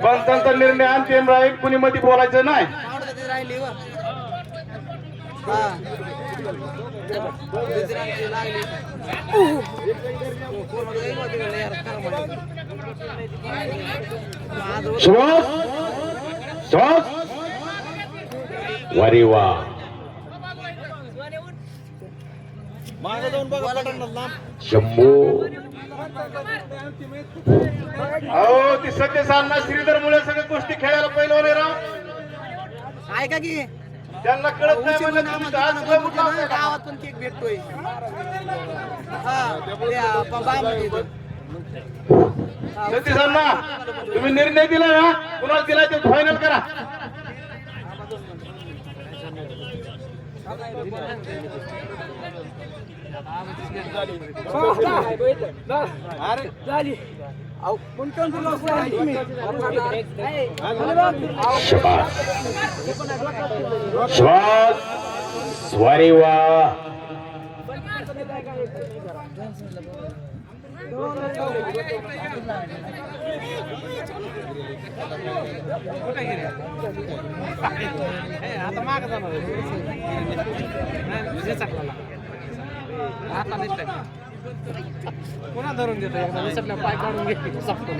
पंचांचा निर्णय अंतिम राहील, कुणी मध्ये बोलायचं नाही. श्वास श्वास, वारे वा. शंभू अहो ती सत्य साधना श्रीधर मुळे सगळ्या गोष्टी खेळायला पहिलं नाही राव. ऐका की त्यांना कळत नाही म्हणलं तुम्ही आज सुद्धा कुठला असता का? गावात पण केक भेटतोय. सत्य साधना तुम्ही निर्णय दिला ना, कुणाला दिला ते फायनल करा. शबास श्वास, वारे वा. पुन्हा धरून देतो, पाय काढून घेतली सपतो.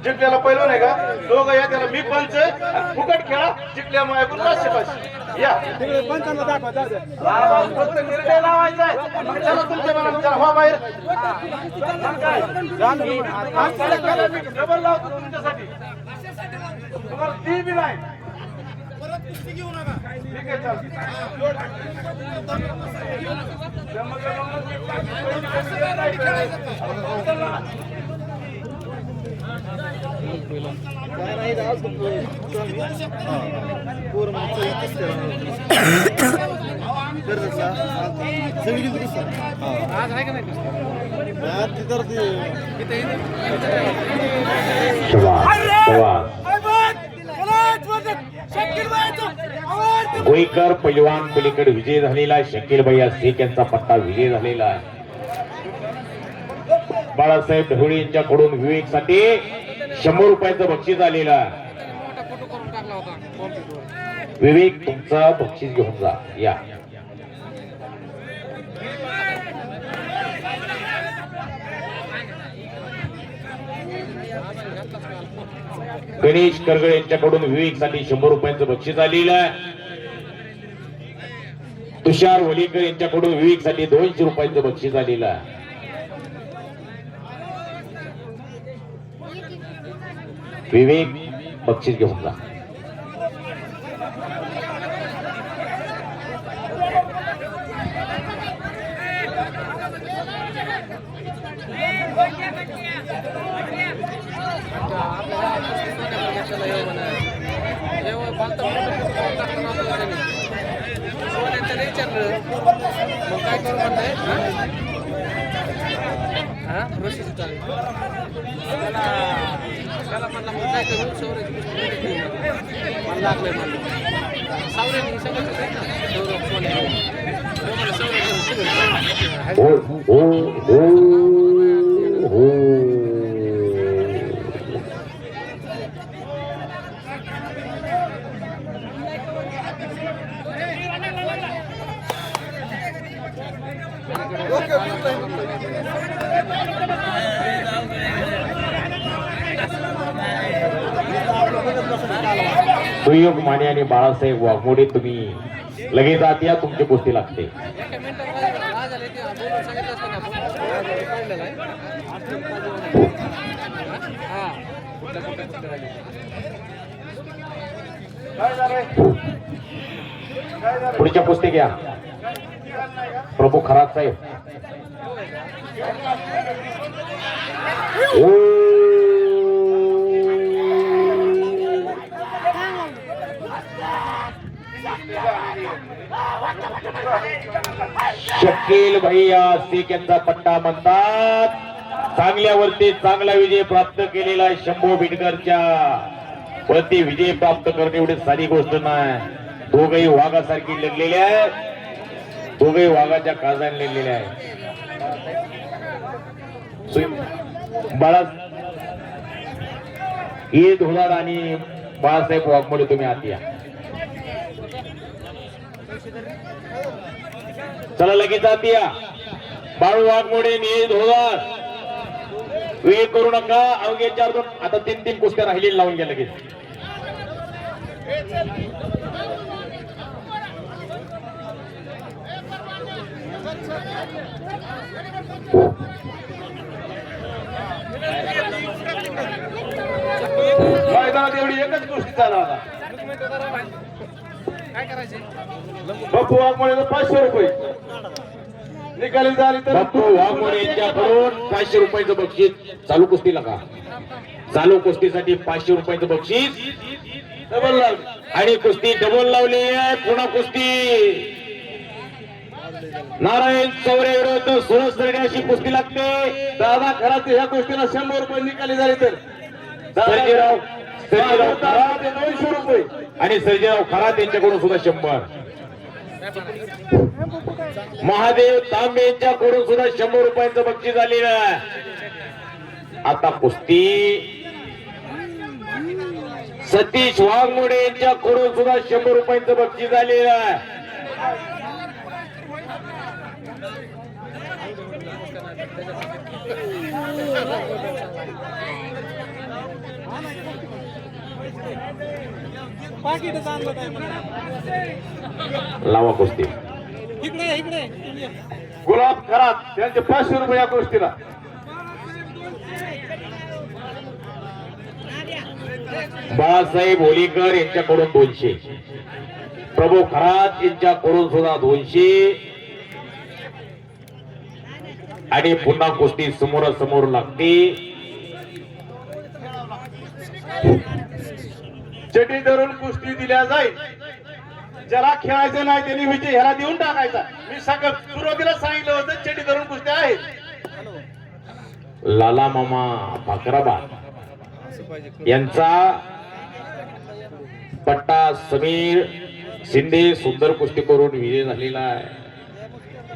जिंकल्याला पहिलं नाही का दोघं या, त्याला मी पंच फुकट खेळा, जिंकल्या माझ्याकडून 500 या. फक्त निर्णय लावायचा आहे. चला तुमच्या मनात, चला व्हा बाहेर. डबल लावतो तुमच्यासाठी, तुम्हाला ती बी नाही. ठीक आहे चालतं. गोईकर पैलवान पलीकडे विजय झालेला आहे. शकील भैया शेख यांचा पट्टा विजय झालेला आहे. बाळासाहेब ढवळे यांच्याकडून विवेक साठी 100 रुपयाचं बक्षीस आलेलं आहे. विवेक तुमचा बक्षीस घेऊन जा या. गणेश करगळे यांच्याकडून विवेक साठी 100 रुपयांचं बक्षीस आलेलं आहे. तुषार वलीकर यांच्याकडून विवेक साठी 200 रुपयांचं बक्षीस आलेलं आहे. विवेक बक्षीस घेऊन जा. काय करू म्हणताय? त्याला म्हणला मग काय करू, सौरभ लागलंय म्हणलं. सौरभ सगळं हो हो हो हो. सुयोग माने आणि बाळासाहेब वाघमोडे तुम्ही लगेच आत या, तुमची कुस्ती लागते. पुढच्या कुस्ती घ्या. प्रभू खरात साहेब. शकील भैया शेख यांचा पट्टा म्हणतात. चांगल्यावरती चांगला विजय प्राप्त केलेला शंभू बिडकरच्या वरती विजय प्राप्त करणे एवढी साधी गोष्ट नाही. दोघही वाघासारखी लढलेले आहे, दोघही वाघाच्या काळजाने लढलेले आहे. बाळा हे धोलाड आणि बाळासाहेब वाघमोडे तुम्ही आत या. चला लगेच आत या. बाळू वाघमोडे नील धोलाड, वेळ करू नका. अवघे 4-2 आता 3-3 कुस्त्या राहिलेल्या लावून घ्या लगेच. मैदानात एवढी एकच गोष्टी चालू आता. काय करायचे? बापू वाघमोडे 500 रुपये निकाली झाली तर बापू वाघमोडे यांच्याकडून 500 रुपयाचं बक्षीस चालू कुस्तीला का. चालू कुस्तीसाठी 500 रुपयाचं बक्षीस डबल लाव. आणि कुस्ती डबल लावली आहे. पुन्हा कुस्ती नारायण चौरे विरुद्ध सुरज तरडे अशी कुस्ती लागते. दादा खरात ह्या गोष्टीला 100 रुपये निकाली झाली तर सर्जेराव खरात 200 रुपये आणि सर्जेराव खरात यांच्याकडून सुद्धा 100. महादेव तांबे यांच्याकडून सुद्धा 100 रुपयांचं बक्षीस आलेलं आहे. आता कुस्ती सतीश वाघमोडे यांच्याकडून सुद्धा 100 रुपयांचं बक्षीस आलेलं आहे. लावा कुस्ती. गुलाब खरात त्यांचे 500 रुपये या गोष्टीला. बाळासाहेब होलीकर यांच्याकडून 200. प्रभू खरात यांच्याकडून सुद्धा 200. आणि पुन्हा कुस्ती समोरासमोर लागते. चटी धरून कुस्ती दिल्या जाईल. ज्याला खेळायचं नाही त्यांनी विजय ह्याला देऊन टाकायचा. मी सगळं सुरुवातीला सांगितलं होतं चटी धरून कुस्त्या आहेत. लाला मामा भाकराबाद यांचा पट्टा समीर शिंदे सुंदर कुस्ती करून विजय झालेला आहे.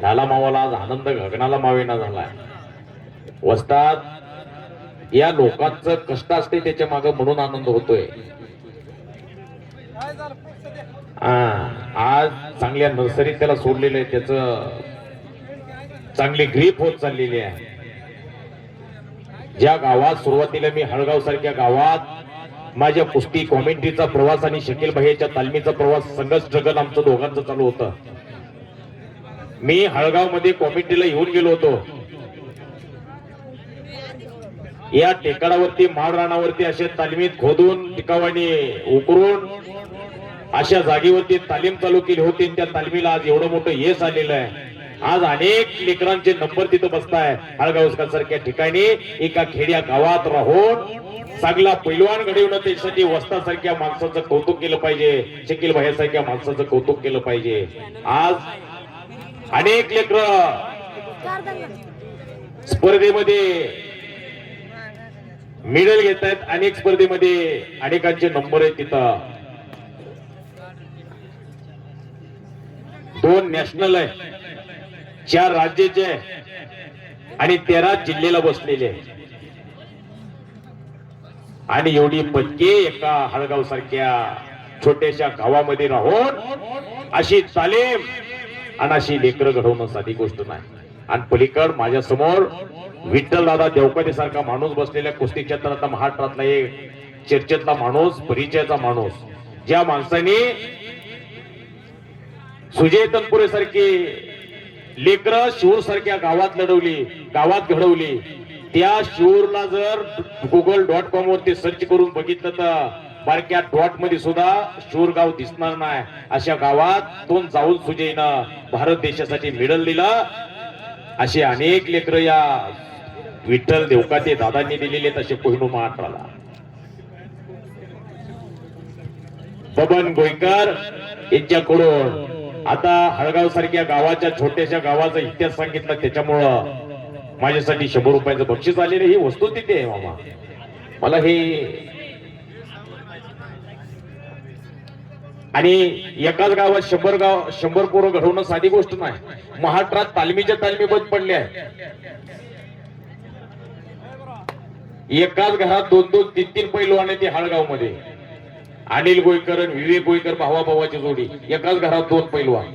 लाला मामाला आज आनंद गगनाला मावेना झालाय. वस्ताद या लोकांचं कष्ट असते त्याच्या मागे म्हणून आनंद होतोय. आज चांगल्या नर्सरीत त्याला सोडलेलं आहे. त्याच चांगली ग्रीप होत चाललेली आहे. ज्या गावात सुरुवातीला मी हळगाव सारख्या गावात माझ्या कुस्ती कॉमेंट्रीचा प्रवास आणि शकील भाईच्या तालमीचा प्रवास संघर्ष स्ट्रगल आमचं दोघांचं चालू होतं. मी हळगाव मध्ये कॉमेंट्रीला येऊन गेलो होतो. या टेकाडावरती माळ रानावरती अशा तालमीत खोदून टिकावाने उकरून अशा जागेवरती तालीम चालू केली होती. त्या तालमीला आज एवढं मोठं यश आलेलं आहे. आज अनेक लेकरांचे नंबर तिथं बसताय. हळगाव सारख्या ठिकाणी एका खेड्या गावात राहून चांगला पैलवान घडवणं त्यासाठी वस्तासारख्या माणसाचं कौतुक केलं पाहिजे. शकील भाईसारख्या माणसाचं कौतुक केलं पाहिजे. आज अनेक लेकर स्पर्धेमध्ये मेडल घेत आहेत. अनेक स्पर्धेमध्ये अनेकांचे नंबर आहेत तिथं. 2 नॅशनल आहे, 4 राज्याचे आहे आणि 13 जिल्ह्याला बसलेले आहे. आणि एवढी पदके एका हळगाव सारख्या छोट्याशा गावामध्ये राहून अशी तालीम आणि अशी लेकरं घडवणं साधी गोष्ट नाही. आणि पलीकड माझ्या समोर विठ्ठल दादा देवकाते सारखा माणूस बसलेल्या कुस्ती क्षेत्रातला महाराष्ट्रातला एक चर्चेतला माणूस, परिचयाचा माणूस, ज्या माणसाने सुजय तनपुरे सारखी लेकरं शिवूर सारख्या गावात लढवली, गावात घडवली. त्या शिवूरला जर google.com वरती सर्च करून बघितलं तर बारक्या डॉट मध्ये सुद्धा शिवूर गाव दिसणार नाही. अशा गावातून जाऊन सुजयनं भारत देशासाठी मेडल दिलं. असे अनेक लेकरं या विठ्ठल देवकाते दादांनी दिलेले तसे कोहिनूर महाराष्ट्राला. बबन गोयकर यांच्याकडून आता हळगाव सारख्या गावाच्या छोट्याशा गावाचा इतिहास सांगितला, त्याच्यामुळं माझ्यासाठी 100 रुपयाचं बक्षीस आलेलं. ही वस्तू तिथे आहे मामा. मला हे आणि एकाच गावात 100 पोरं घडवणं साधी गोष्ट नाही. महाराष्ट्रात तालमीच्या तालमी बंद पडल्या आहेत. एकाच घरात 2-2, 3-3 पैलवान आहेत हळगाव मध्ये. अनिल गोयकर आणि विवेक गोयकर भावाभावाची जोडी, एकाच घरात 2 पैलवान.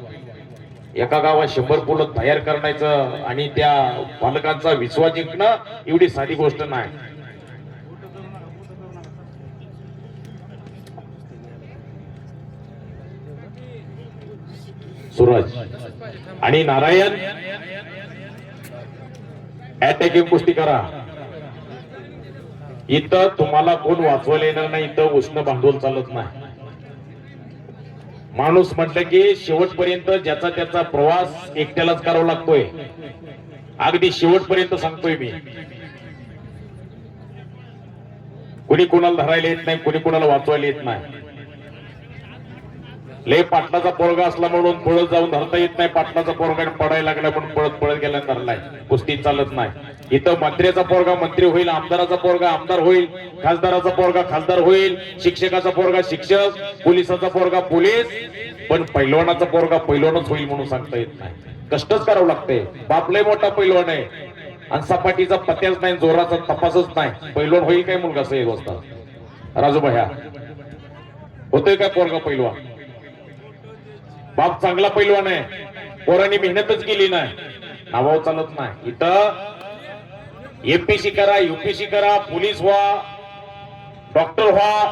एका गावात 100 पोरं तयार करण्याचं आणि त्या पालकांचा विश्वास जिंकणं एवढी साधी गोष्ट नाही. सूरज आणि नारायण अटॅकिंग कुस्ती करा. इथं तुम्हाला कोण वाचवायला येणार नाही. इथं उष्ण भांडवल चालत नाही. माणूस म्हटलं की शेवटपर्यंत ज्याचा त्याचा प्रवास एकट्यालाच करावा लागतोय. अगदी शेवटपर्यंत सांगतोय मी. कुणी कोणाला धरायला येत नाही, कुणी कोणाला वाचवायला येत नाही. लय पाटलाचा पोरगा असला म्हणून पळत जाऊन धरता येत नाही. पाटलाचा पोरगा पडायला लागला पण पळत पळत गेला धरलाय. कुस्ती चालत नाही. इथं मंत्र्याचा पोरगा मंत्री होईल, आमदाराचा पोरगा आमदार होईल, खासदाराचा पोरगा खासदार होईल, शिक्षकाचा पोरगा शिक्षक, पोलिसाचा पोरगा पोलीस, पण पैलवानाचा पोरगा पैलवानच होईल म्हणून सांगता येत नाही. कष्टच करावं लागतंय. बापलय मोठा पैलवान आहे आणि सपाटीचा पत्याच नाही, जोराचा तपासच नाही. पैलवान होईल काय मुलगा सही वाजता राजूभाया होतोय काय पोरगा पैलवान? बाप चांगला पैलवान आहे, पोरांनी मेहनतच केली नाही, नावावर चालत नाही. इथं एमपीसी करा, युपीसी करा, पोलीस व्हा, डॉक्टर व्हा,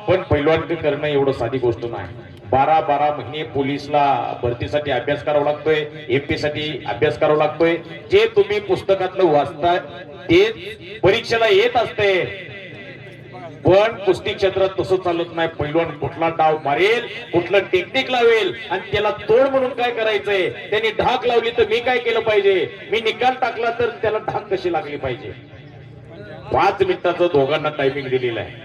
पण पैलवान करणं एवढं साधी गोष्ट नाही. 12 महिने पोलीसला भरतीसाठी अभ्यास करावा लागतोय, एमपी साठी अभ्यास करावा लागतोय. जे तुम्ही पुस्तकातलं वाचताय ते परीक्षेला येत असते, पण कुस्ती क्षेत्रात तसं चालत नाही. पैलवान कुठला डाव मारेल, कुठलं टेक्निक लावेल आणि त्याला तोड म्हणून काय करायचंय, त्यांनी ढाक लावली तर मी काय केलं पाहिजे, मी निकाल टाकला तर त्याला ढाक कशी लागली पाहिजे. 5 मिनिटाचं दोघांना टायमिंग दिलेलं आहे.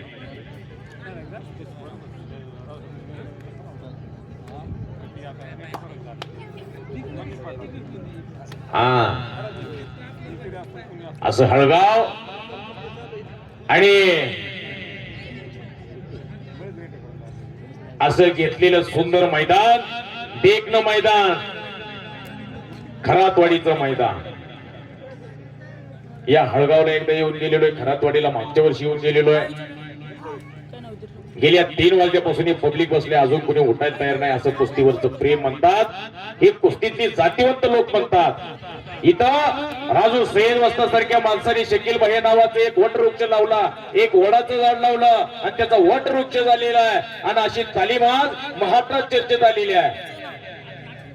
असं हळगाव आणि असं घेतलेलं सुंदर मैदान, देखणं मैदान, खरातवाडीचं मैदान. या हळगावला एकदा येऊन गेलेलो आहे, खरातवाडीला मागच्या वर्षी येऊन गेलेलो आहे. गेल्या 3 वाजल्यापासून ही पब्लिक बसले, अजून कोणी उठायला तयार नाही. असं कुस्तीवरचं प्रेम म्हणतात, हे कुस्तीतली जातीवंत लोक म्हणतात. इथं राजू सैयद वस्ता सारख्या माणसाने शकील भाई नावाचं एक वटवृक्ष लावला, एक वडाचं झाड लावलं आणि त्याचा वटवृक्ष झालेला आहे. आणि अशी तालीम आज महाराष्ट्रात चर्चेत आलेली आहे.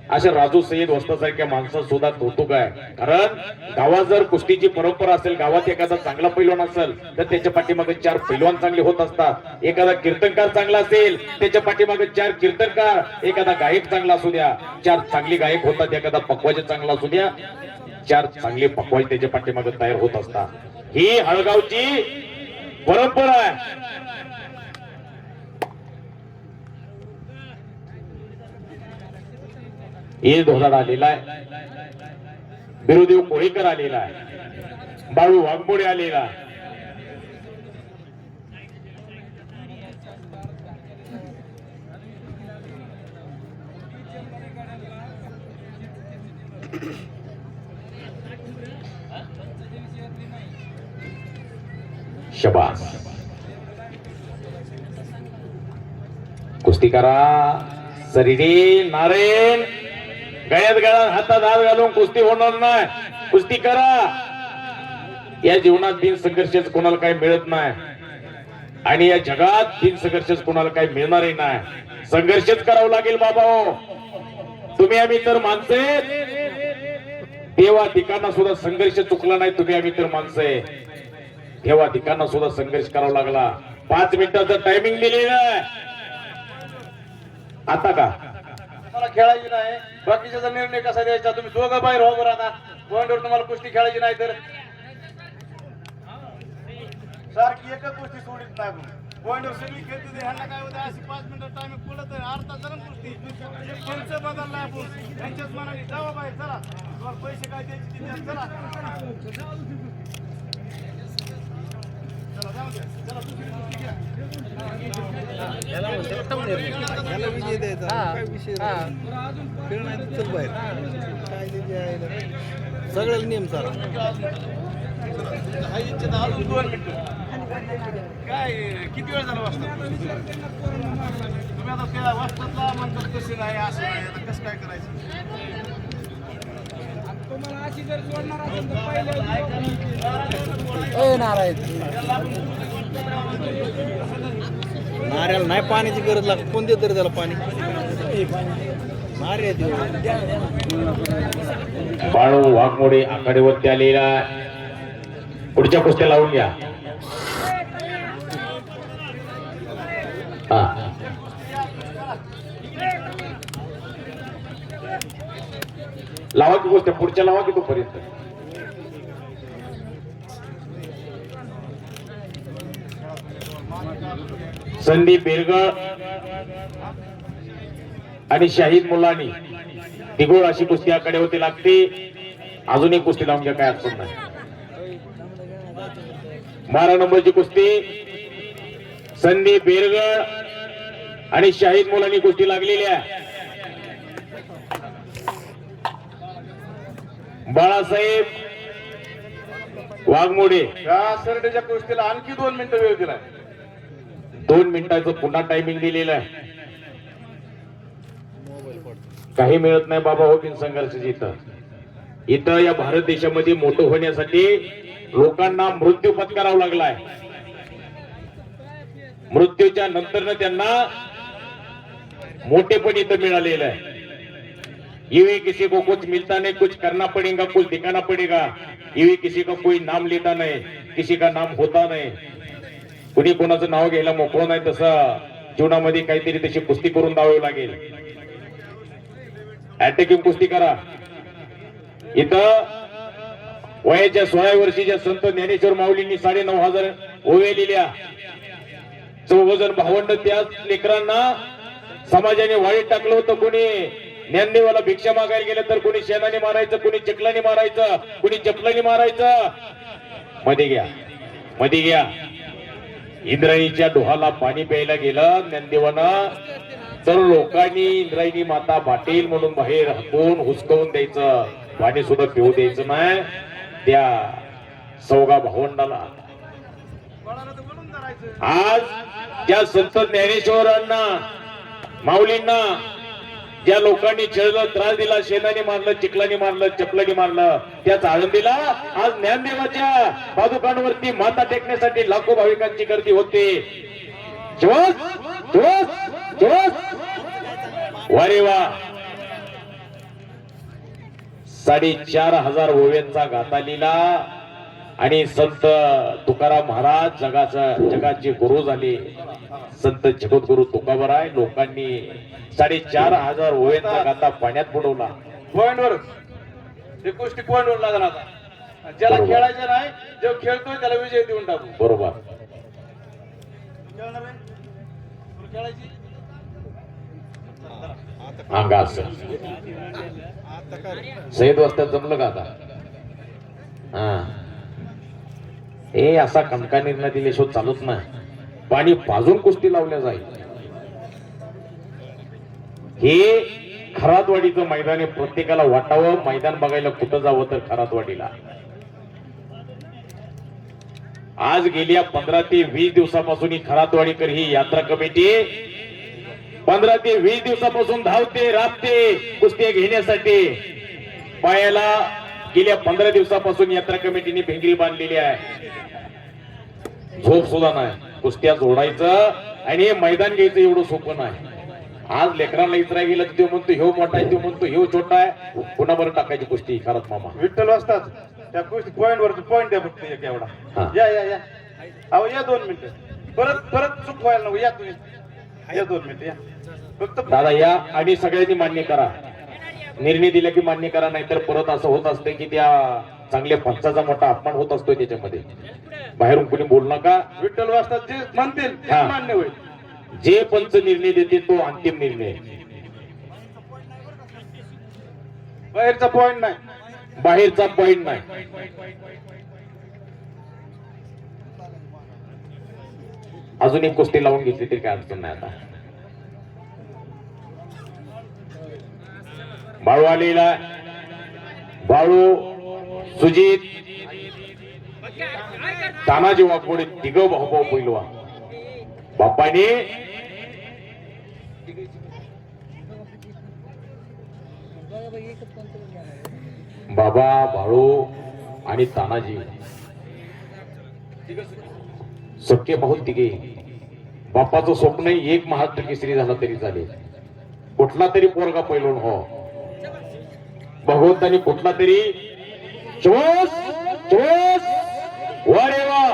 अशा राजू सैयद वस्ता सारख्या माणसात सुद्धा कौतुक आहे. कारण गावात जर कुस्तीची परंपरा असेल, गावात एखादा चांगला पैलवान असेल तर त्याच्या पाठीमागे 4 पैलवान चांगले होत असतात. एखादा कीर्तनकार चांगला असेल त्याच्या पाठीमागे 4 कीर्तनकार, एखादा गायक चांगला असू द्या 4 चांगली गायक होतात, एखादा पकवाज चांगला असू द्या 4 चांगले पकवाज त्याच्या पाठीमागे तयार होत असतात. ही हळगावची परंपरा आहे. हे धोदाड आलेला आहे, बिरुदेव कोळीकर आलेला आहे, बाळू वाघमोडे आलेला आहे. शबास. कुस्ती करा. सरिडी नारायण गळ्यात गळा हातात हात घालून कुस्ती होणार नाही. कुस्ती करा. या जीवनात बिन संघर्षच कोणाला काही मिळत नाही आणि या जगात बिन संघर्षच कोणाला काही मिळणारही नाही. संघर्षच करावं लागेल बाबा हो. तुम्ही आम्ही तर माणसे तेव्हा ठिकाणा सुद्धा संघर्ष चुकला नाही. तुम्ही आम्ही तर माणसे तेव्हा ठिकाणा सुद्धा संघर्ष करावा लागला. 5 मिनिटाचं टायमिंग दिलेलं आहे. आता का मला खेळायची नाही बाकीचा निर्णय कसा द्यायचा तुम्ही दोघं बाहेर हो बरं. आता पॉइंटवर तुम्हाला कुस्ती खेळायची नाही तर सारखी एकच गोष्टी सोडित नाही. पॉइंटवर सगळी खेळते ह्यांना काय होतं अशी 5 मिनिटं टाइम पडत अर्धा जण कुस्ती त्यांचं बदललं आपण त्यांच्याच मनाने जावा बाहेर चला तुम्हाला पैसे काय द्यायचे ते द्या, चला चला जाऊ द्या. चला दुसरी कुस्ती घ्या. सगळ्याला नियम चालू. अजून 2 मिनिटं काय किती वेळ झाला वाजता तुम्ही आता त्या वाजतातला म्हणतात तसे नाही असं नाही आता कसं काय करायचं. तुम्हाला अशी जर सोडणार असेल तर पहिले नारायण नाऱ्याला नाही पाण्याची गरज लागत. कोण देत तरी त्याला पाणी नारे बाळू वाघमोडे आखाड्यावरती आलेला. पुढच्या कुस्त्या लावून घ्या. हा लावा की गोष्ट पुढच्या लावा की तोपर्यंत. संदीप बेरगळ आणि शाहीद मुलानी तिघोळ अशी कुस्ती आखाड्यावरती लागते. अजून एक कुस्ती लावून घ्या काय अडचण नाही. 12 नंबरची कुस्ती संदीप बेरगळ आणि शाहीद मुलानी कुस्ती लागलेली आहे. बाळासाहेब वाघमोडे या सरडेच्या कुस्तीला आणखी 2 मिनिटं वेळ दिलाय. 2 मिनिटाचं पुन्हा टायमिंग दिलेलं आहे. काही मिळत नाही बाबा हो बिन संघर्षाची. इथं या भारत देशामध्ये मोठं होण्यासाठी लोकांना मृत्यू पत्करावा लागलाय. मृत्यूच्या नंतर त्यांना मोठेपण इथं मिळालेलं आहे. ये किसी को कुछ मिलता नहीं, कुछ करना पड़ेगा, कुछ दिखाना पड़ेगा. ये किसी का कोई नाम लेता नहीं, किसी का नाम होता नहीं. कुणी कोणाचं नाव घ्यायला मोकळं नाही. तसं जीवनामध्ये काहीतरी तशी कुस्ती करून दावावी लागेल. अटॅकिंग कुस्ती करा. इथं वयाच्या 16 वर्षीच्या संत ज्ञानेश्वर माऊलींनी 9,500 ओव्या लिहिल्या. 14 भावंड त्याच लेकरांना समाजाने वाळीत टाकलं होतं. कोणी ज्ञानदेवाला भिक्षा मागायला गेलं तर कोणी शेणाने मारायचं, कोणी चिखलाने मारायचं, कोणी चपलाने मारायचं. मध्ये घ्या मध्ये घ्या. इंद्रायणीच्या डोहाला पाणी प्यायला गेलं ज्ञानदेवानं तर लोकांनी इंद्रायणी माता भाटेल म्हणून बाहेर हाकून हुसकवून द्यायचं. पाणी सुद्धा पिऊ द्यायचं नाही त्या सौगा भावंडाला. आज त्या संत ज्ञानेश्वरांना माऊलींना ज्या लोकांनी छळलं, त्रास दिला, शेणाने मारलं, चिखलाने मारलं, चपलाने मारलं, त्या आळंदीला आज ज्ञानदेवाच्या पादुकांवरती माता टेकण्यासाठी लाखो भाविकांची गर्दी होते. वारे वा. 4,500 ओव्यांचा गाथा लिहिला आणि संत तुकाराम महाराज जगाचे गुरु झाले. संत जगद्गुरु तुकाराम लोकांनी 4,500 ओव्यांचा गाथा पाण्यात बुडवला. पॉइंटवर ही गोष्टी पॉइंटवर लागणार. आता ज्याला बरोबर. खेळायचं नाही जो खेळतोय त्याला विजय देऊन टाकू. बरोबर. खेळणार आहे? तुला खेळायची अंगा सैद वाजता जमलं का आता. हा हे असा कणका निर्णय दिल्याशिवाय चालूच नाही. पाणी पाजून कुस्ती लावल्या जाईल. हे खरातवाडीचं मैदान आहे. प्रत्येकाला वाटावं मैदान बघायला कुठं जावं तर खरातवाडीला. आज गेल्या 15 ते 20 दिवसापासून ही खरातवाडीकर ही यात्रा कमिटी 15 ते 20 दिवसापासून धावते राबते कुस्त्या घेण्यासाठी. पायाला गेल्या 15 दिवसापासून यात्रा कमिटीने भिंगरी बांधलेली आहे. झोप सुद्धा नाही. कुस्त्या जोडायचं आणि मैदान घ्यायचं एवढं सोपं नाही. आज लेकरांना इतरा गेलं तर तो म्हणतो ह्यो मोठा आहे, तो म्हणतो ह्यो छोटा आहे. कुणावर टाकायची कुस्ती खरंच मामा. विठ्ठल वाजतात त्या गोष्टी पॉइंट वर पॉइंट द्या फक्त एक एवढा. हा. या या या अहो या 2 मिनिटं परत परत चूक व्हायला नको. या तुम्ही या 2 मिनिटं या फक्त. दादा या आणि सगळ्यांनी मान्य करा. निर्णय दिला की मान्य करा, नाहीतर परत असं होत असते की त्या चांगल्या पंचाचा मोठा अपमान होत असतोय त्याच्यामध्ये. बाहेरून कोणी बोलू नका. विठ्ठल वाजतात जे म्हणतील ते हा. मान्य होईल. जे पंच निर्णय देते तो अंतिम निर्णय. बाहेरचा पॉइंट नाही. बाहेरचा पॉइंट नाही. अजून एक कुस्ती लावून घेतली तरी काय अडचण नाही. आता बाळू आलेला. बाळू, सुजित, तानाजी वाघमोडे तिघ भाऊ पहिलवा. बाप्पाने बाबा, बाळू आणि तानाजी सख्खे भाऊ तिघे. बाप्पाचं स्वप्न एक महाराष्ट्र केसरी झाला तरी चालेल. कुठला तरी पोरगा पैलवान हो. भगवंतानी कुठला तरी चोस चोस वा रे वा.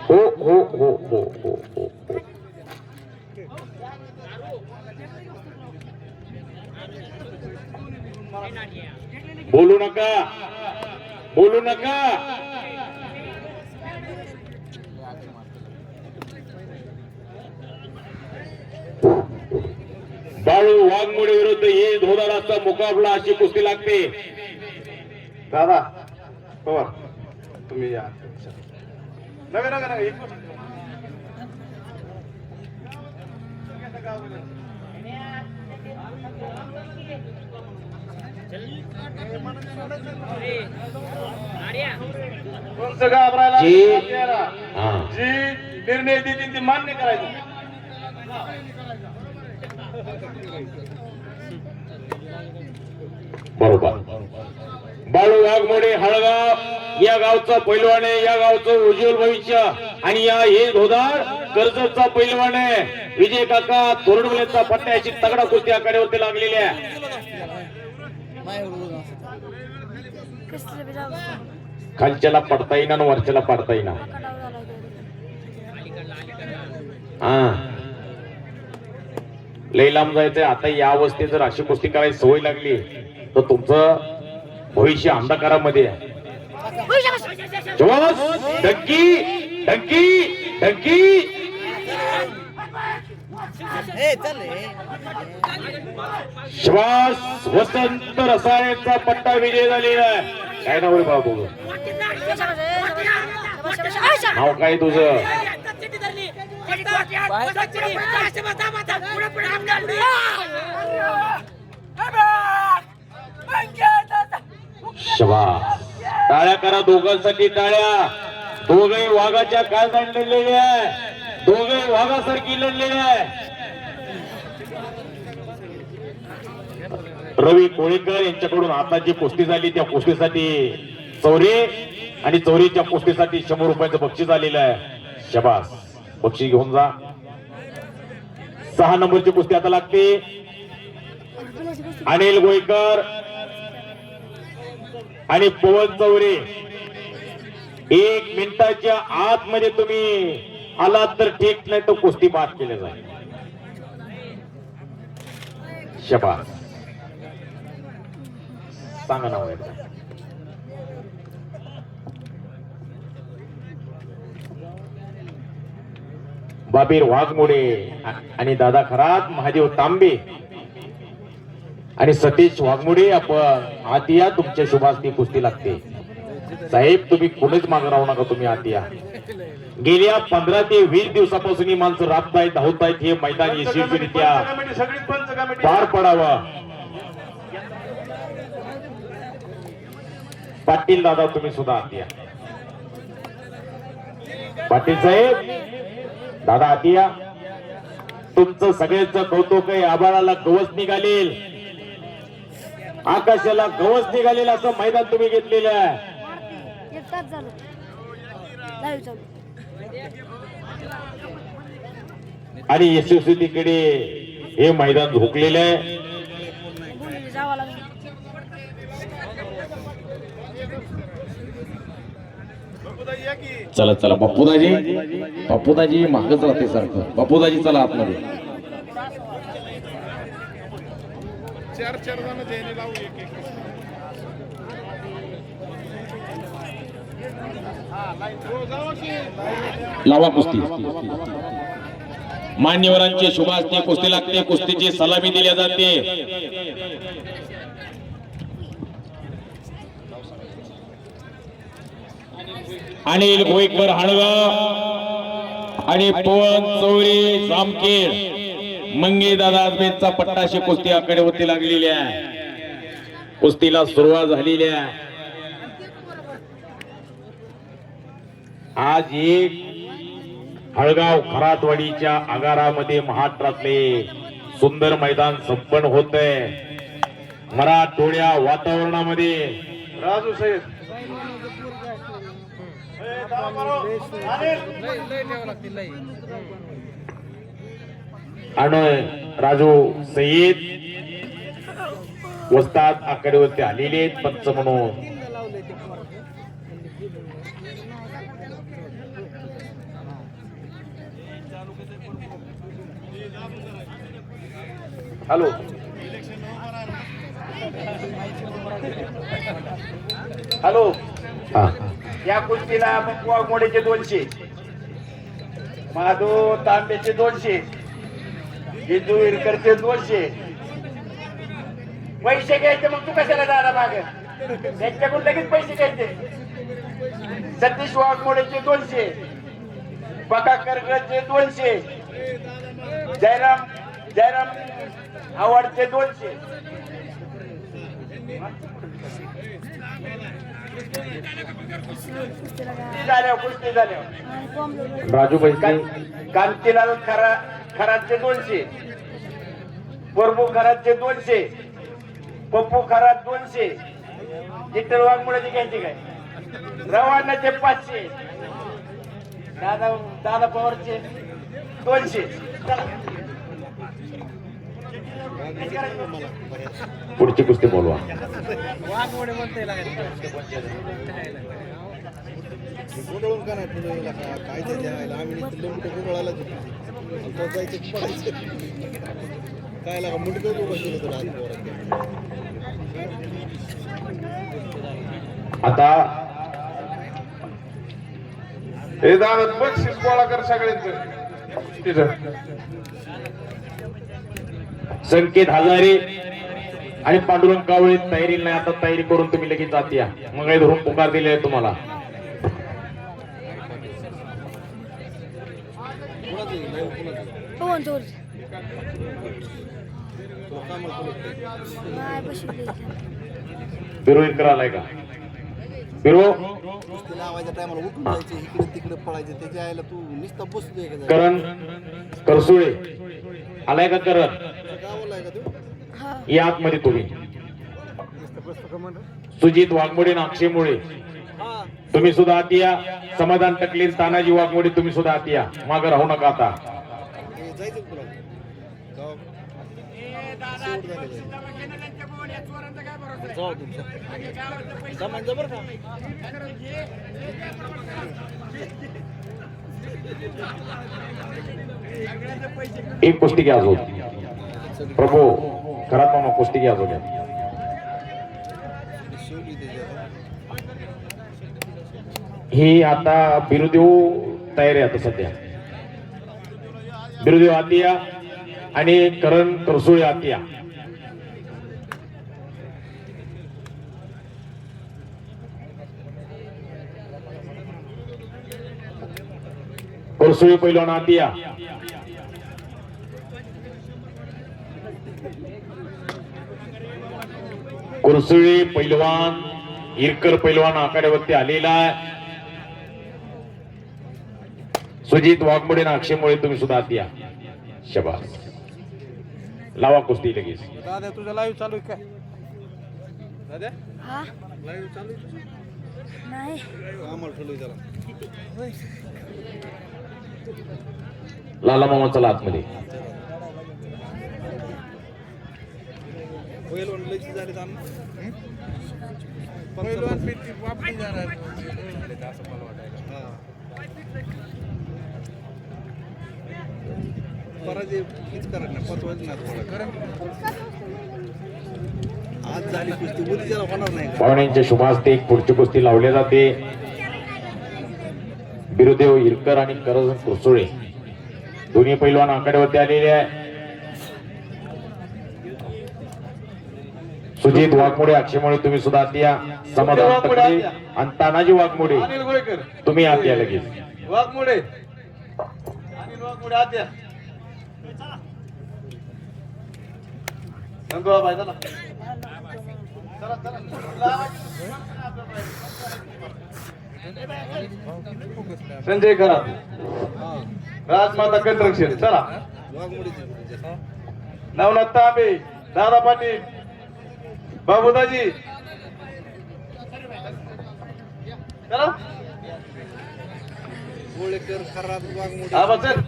हो हो हो हो हो हो हो. बोलू नका, बोलू नका. बाळू वाघमोडे विरुद्ध हे धोदाराचा मुकाबला अशी कुस्ती लागते. दादा पवार तुम्ही या. नका नका नका एक कोणचं घाबरायला जी. हा. जी निर्णय देतील ती मान्य करायचं. बरोबर. बाळू वाघमोडे हळगाव या गावचा पैलवान आहे. या गावचं उज्ज्वल भविष्य. आणि या हे धोदार कर्जतचा पैलवान आहे. विजय काका तोरडवलेचा पट्ट्याची तगडा कुस्ती आखाड्यावरती लागलेली आहे. खालच्याला पडता येईना आणि वरच्याला पाडता येईना. हा लई लांब जायचंय. आता या अवस्थेत जर अशी कुस्ती करायची सवय लागली तर तुमचं भविष्य अंधकारामध्ये आहे. डंकी डंकी डंकी. श्वास वसंत रसायनचा पट्टा विजय झालेला आहे. काय नाव रे बाबू? नाव काय तुझं? शबास. टाळ्या करा दोघांसाठी टाळ्या. दोघे वाघाच्या काळजात लढलेले आहे. दोघे वाघासारखी लढलेले आहे. रवी कोळीकर यांच्याकडून आता जी कुस्ती झाली त्या कुस्तीसाठी चौरे आणि चौरीच्या कुस्तीसाठी 100 रुपयाचं बक्षीस आलेलं आहे. शबास. बक्षीस घेऊन जा. 6 नंबरची कुस्ती आता लागते. अनिल गोयकर आणि पवन चौरे. 1 मिनिटाच्या आतमध्ये तुम्ही आलात तर ठीक, नाही तर कुस्ती बाद केली जाईल. शबास. सांगा नाव आहे. बाबीर वाघमोडे आणि दादा खरात, महादेव तांबे आणि सतीश वाघमोडे. आपण आत या. तुमच्या शुभास्ती कुस्ती लागते. साहेब तुम्ही कोणीच मागे राहू नका. तुम्ही आत या. गेल्या 15 ते 20 दिवसापासून ही माणसं राबतायत, धावतायत. हे मैदान यशस्वीरित्या पार पडावं. पाटील दादा तुम्ही सुद्धा आत या. पाटील साहेब, दादा आतिया, तुमचं सगळ्यांचं कौतुक आहे. आभाळाला गवस निघालेल, आकाशाला गवस निघालेलं असं मैदान तुम्ही घेतलेलं आहे. एक तास झालं लाईव्ह चालू. आणि यशस्वीतीकडे हे मैदान झोकलेलं आहे. बोलले जावं लागलं. चला चला बापूदाजी मागच राहते सारखं. बापूदाजी चला आतमध्ये. चार जण द्यायला लावू एक एक. लावा कुस्ती. मान्यवरांचे शुभ हस्ते कुस्ती लागते. कुस्तीची सलामी दिली जाते. अनिल भोईकर हाणगाव आणि पवन चौरी जामखेड मंगे दादा आजमेचा पट्टाशी कुस्ती आकडेवरती लागलेली आहे. कुस्तीला सुरुवात झालेली आहे. आज एक हळगाव खरातवाडीच्या आगारामध्ये महाराष्ट्रातले सुंदर मैदान संपन्न होत आहे. मराठवाड्या वातावरणामध्ये राजू साहेब दावा मारो. आणि राजू सय्यद वस्ताद आकडेवरती आलेले आहेत पंच म्हणून. Hello hello. हा. या कुस्तीला मग वाघमोडेचे 200, महादो तांबेचे 200, हिंदू विरकरचे 200. पैसे घ्यायचे मग तू कशाला दादा माग त्यांच्याकडून लगेच पैसे घ्यायचे. सतीश वाघमोडेचे 200, पका करगडचे 200, जयराम आवाडचे 200. कुस्ती झाल्यावर आणि बॉम्ब लावलं. राजू पैसे कांतीलाल खरातचे 200, प्रभू खरातचे 200, पप्पू खरात 200, विठ्ठल वाघमोड्याचे घ्यायचे काय, रवानाचे 500, दादा पवारचे 200. पुढची कुस्ती बोलवा. आता हे दादा बक्षीस गोळा कर सगळ्यांचं तिथं. संकेत हजारे आणि पांडुरंग कावळे तयारी नाही. आता तयारी करून तुम्ही लगेच जात या. मग काही धरून पुकार दिले आहे तुम्हाला. पवन चोर नाही बसवले. बिरो इकडे आलाय का? बिरो लावायच्या टायमाला उठून जायचे, इकडे तिकडे पळायचे. त्याच्या आईला तू नुसतं बसतोय का? करण करसुळे आलाय का? करण गावाला आहे का तू? हा या आतमध्ये तुम्ही. सुजित वाघमोडे नाक्षे मुळे तुम्ही सुद्धा आत या. समाधान टकले तानाजी वाघमोडे तुम्ही सुद्धा आत या. मागे राहू नका आता. जायचं तुला गाव शेवट झालेलं आहे. जाऊ तुमचं जमायचं बरं का? एक कुस्ती घ्या अजून. प्रभू खरात मामा कुस्ती घ्या अजून. शेवटी त्याच्यात ही आता बिरुदेव तयारी आहे. आता सध्या बिरुदेव आतिया आणि करण करसुळे आतिया. करसुळे पैलवान आतिया. करसुळे पैलवान इरकर पैलवान आखाड्यावरती आलेला आहे. सुजित वाघमोडे आणि अक्षय मुळे तुम्ही सुद्धा आत या. शबास. लावा कुस्ती लगेच. दादा तुझा लाईव्ह चालू आहे काय दादा हा लाईव्ह चालू आहे नाही आम्हाला चालू आहे त्याला लाला मामा चला आतमध्ये. पहिलवान लई झाले पहिलवान पिटी वापरी जाणार असं मला वाटायला पराजय हीच करत नाही पतवायच नाही थोडं आज झाली कुस्ती उद्या त्याला होणार नाही पाहुण्यांच्या शुभास्ते एक पुढची कुस्ती लावली जाते. बिरुदेव हिरकर आणि करज कुरसुळे दोन्ही पैलवान आकड्यावरती आलेले आहे. सुजित वाघमोडे अक्षय मुळे तुम्ही सुद्धा आत या. समाधान तकडे आणि तानाजी वाघमोडे अनिल गोयकर तुम्ही आत या लगेच. वाघमोडे अनिल वाघमोडे आत या संगवा बाय चला चला संजय खरात राजमाता कंस्ट्रक्शन चला नवनाथ तांबे दादा पाटील बाबूदाजी चला गोळेकर खरात वाघमोडे आवा चल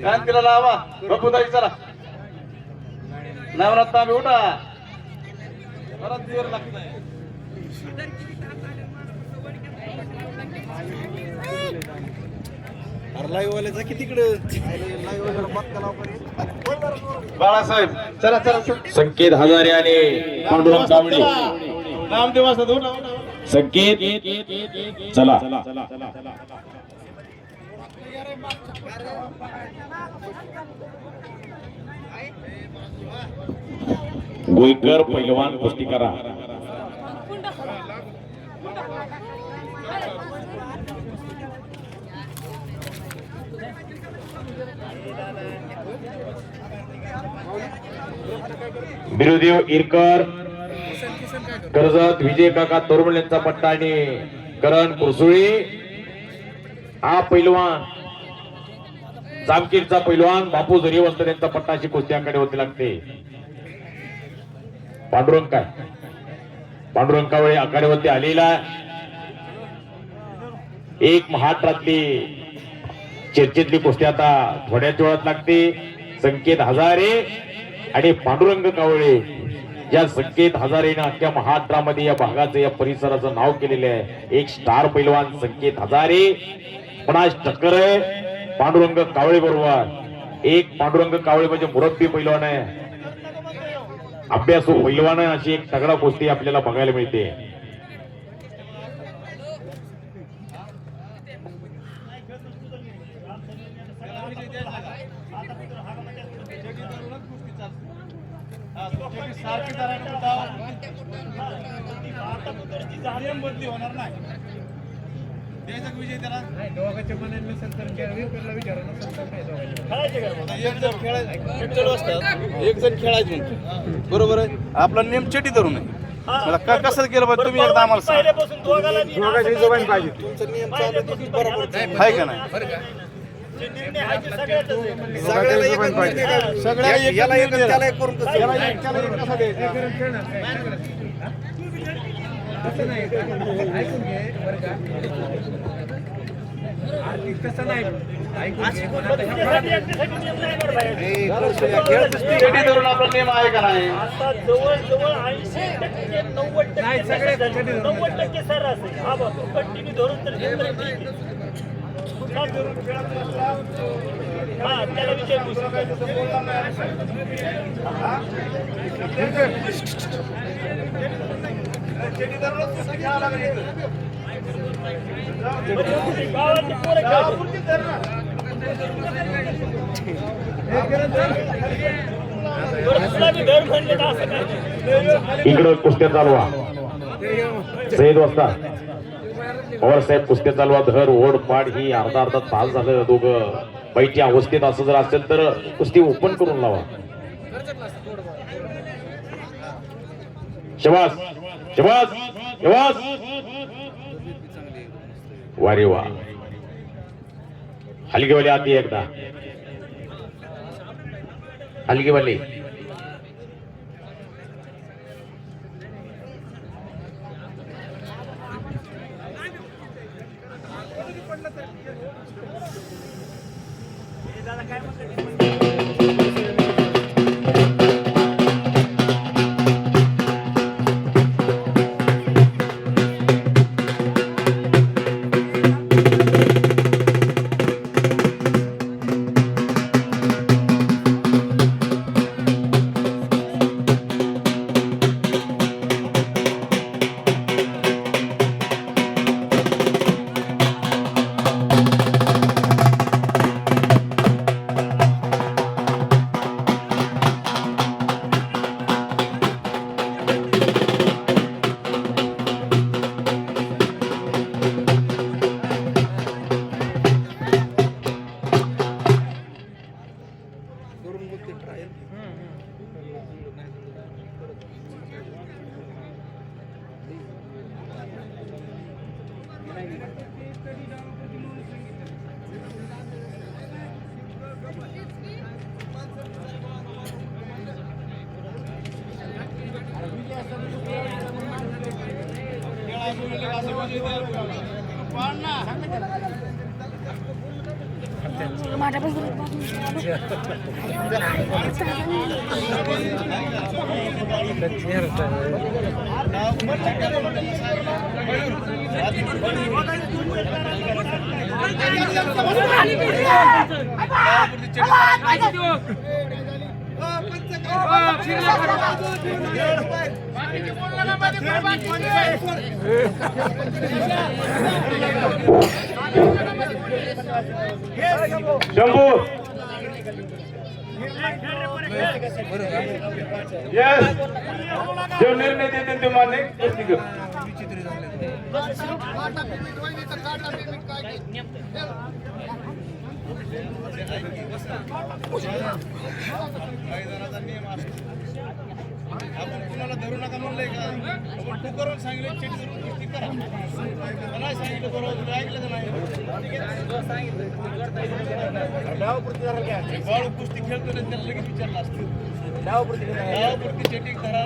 कांतीला लावा बाबूदाजी चला नवनाथ तांबे उठा परत जोर लागतंय लाईव्ह किती बाळासाहेब चला चला संकेत हजारे आणि पांडुरंग कावळे. नामदेव असतात उठा संकेत चला. गोयकर पैलवान कुस्ती करा. बिरुदेव इरकर कर्जत विजय काका तोरमल यांचा पट्टा आणि करण कुरसुळी हा पैलवान जामखेडचा पैलवान बापू जरीवंतर यांचा पट्टा अशी कुस्ती आकड्यावरती लागते. पांडुरंग कावळे आखाड्यावरती आलेला एक महाराष्ट्रातली चर्चेतली कुस्ती आता थोड्याच वेळात लागते. संकेत हजारे आणि पांडुरंग कावळे या संकेत हजारेनं अख्ख्या महाराष्ट्रामध्ये या भागाचं या परिसराचं नाव केलेलं आहे. एक स्टार पैलवान संकेत हजारे पुन्हा टक्कर आहे पांडुरंग कावळे बरोबर. एक पांडुरंग कावळे म्हणजे मुरब्बी पैलवान आहे, अभ्यासू पैलवान आहे. अशी एक तगडा कुस्ती आपल्याला बघायला मिळते. बदली होणार नाही द्यायचा विजय त्याला दोघांच्या मनाने एक जण खेळायचं म्हणतो बरोबर आहे. आपला नेम चेटी धरून आहे कसं केलं पाहिजे तुम्ही एकदा आम्हाला पाहिजे तुमचा नियम चालू बरोबर आहे का नाही आपला नियम आहे का नाही जवळजवळ 80% सर असेल हा बाबा कंटिन्यू धरून तर हा त्याला विषय इकडं कुस्त्या चालवा सैद वाजता पवार साहेब कुस्त्या चालवा. धर ओढ पाड ही अर्धा तास झालं दोघं बैठी अवस्थेत असं जर असेल तर कुस्ती ओपन करून लावा. शबास शबास शबास वारे वा. हलगीवाले आधी एकदा हलगीवाले माझ्या पण शंभू यस जो निर्णय देते ते मान्य गोष्टी कर. आपण कुणाला धरू नका म्हणलंय का? आपण तू करून सांगितलं चिट करून गोष्टी करा. मला सांगितलं बरोबर तुम्ही ऐकलं का नाही? डावपुरती जरा घ्या. बाळू कुस्ती खेळतो ना त्याला लगेच विचारलं असतं. डावपुरती चेटिंग करा.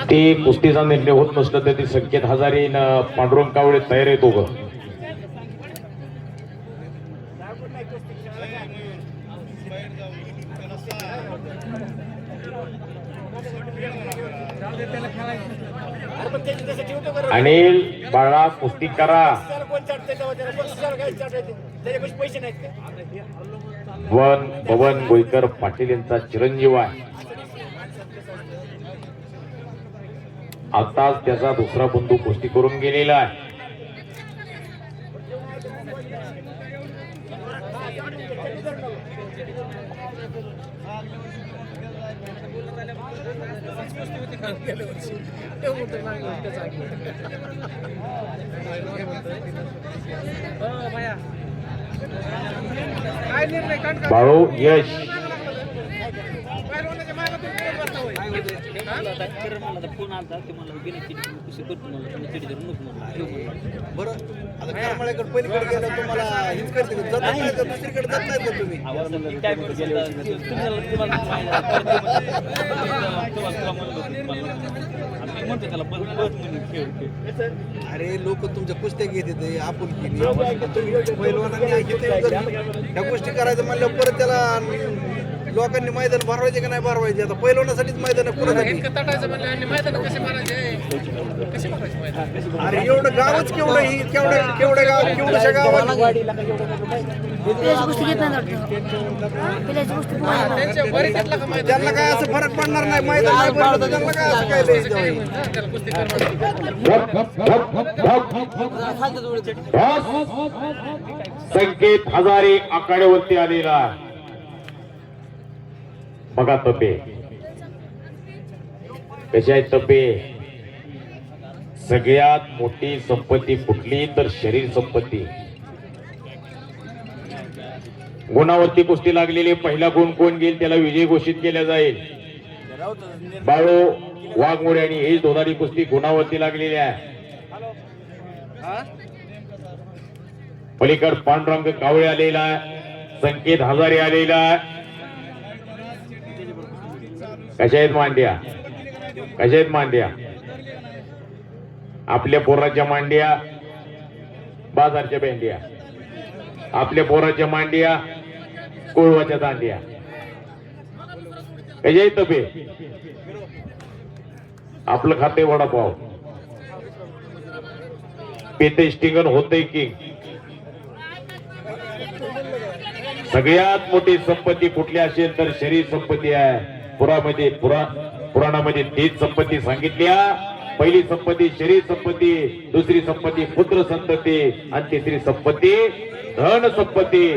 ते कुस्तीचा निर्णय होत नसलं तर ती संकेत हजारे न पांडुरंग कावळे तयार आहेत दोघं. अनिल बाळा कुस्ती करा. भवन गोईकर पाटील यांचा चिरंजीव आहे. आताच त्याचा दुसरा बंधू कुस्ती करून गेलेला आहे. बाळू यश फोन आला ते मला बरं आता करमाळ्याकडे पलीकडे गेलं तुम्हाला हिच करते जात नाही का दुसरीकडे जात नाही का तुम्ही अरे लोक तुमच्या कुस्त्या घेत येते आपण ह्या गोष्टी करायचं म्हणल्यावर परत त्याला लोकांनी मैदान भरवायचे का नाही भरवायचे आता पैलवानासाठीच मैदान अरे एवढं गावच केवढं ही केवढ्या गाव केवढ्याशा गावात त्यांना काय असं फरक पडणार नाही मैदान नाही भरलं तर त्यांना काय असं काय संकेत हजारे आखाड्यावरती आलेला. बघा तपे कशा आहेत तपे. सगळ्यात मोठी संपत्ती कुठली तर शरीर संपत्ती. गुणावरती कुस्ती लागलेली पहिला गुण कोण घेईल त्याला विजय घोषित केला जाईल. बाळू वाघमोडे आणि ही दोधारी कुस्ती गुणावरती लागलेली आहे. पलीकड पांडुरंग कावळे आलेला आहे, संकेत हजारे आलेला आहे. कशा आहेत मांड्या, कशा आहेत मांड्या? आपल्या पोराच्या मांड्या बाजारच्या भेंड्या, आपल्या पोराच्या मांड्या कोळवाच्या दांड्या. कशा आहेत तपे? आपलं खाते वडापाव, पेते स्टिंगन होतंय किंग. सगळ्यात मोठी संपत्ती कुठली असेल तर शरीर संपत्ती आहे. पुराणामध्ये तीच संपत्ती सांगितल्या. पहिली संपत्ती शरीर संपत्ती, दुसरी संपत्ती पुत्र संतती आणि तिसरी संपत्ती धन संपत्ती.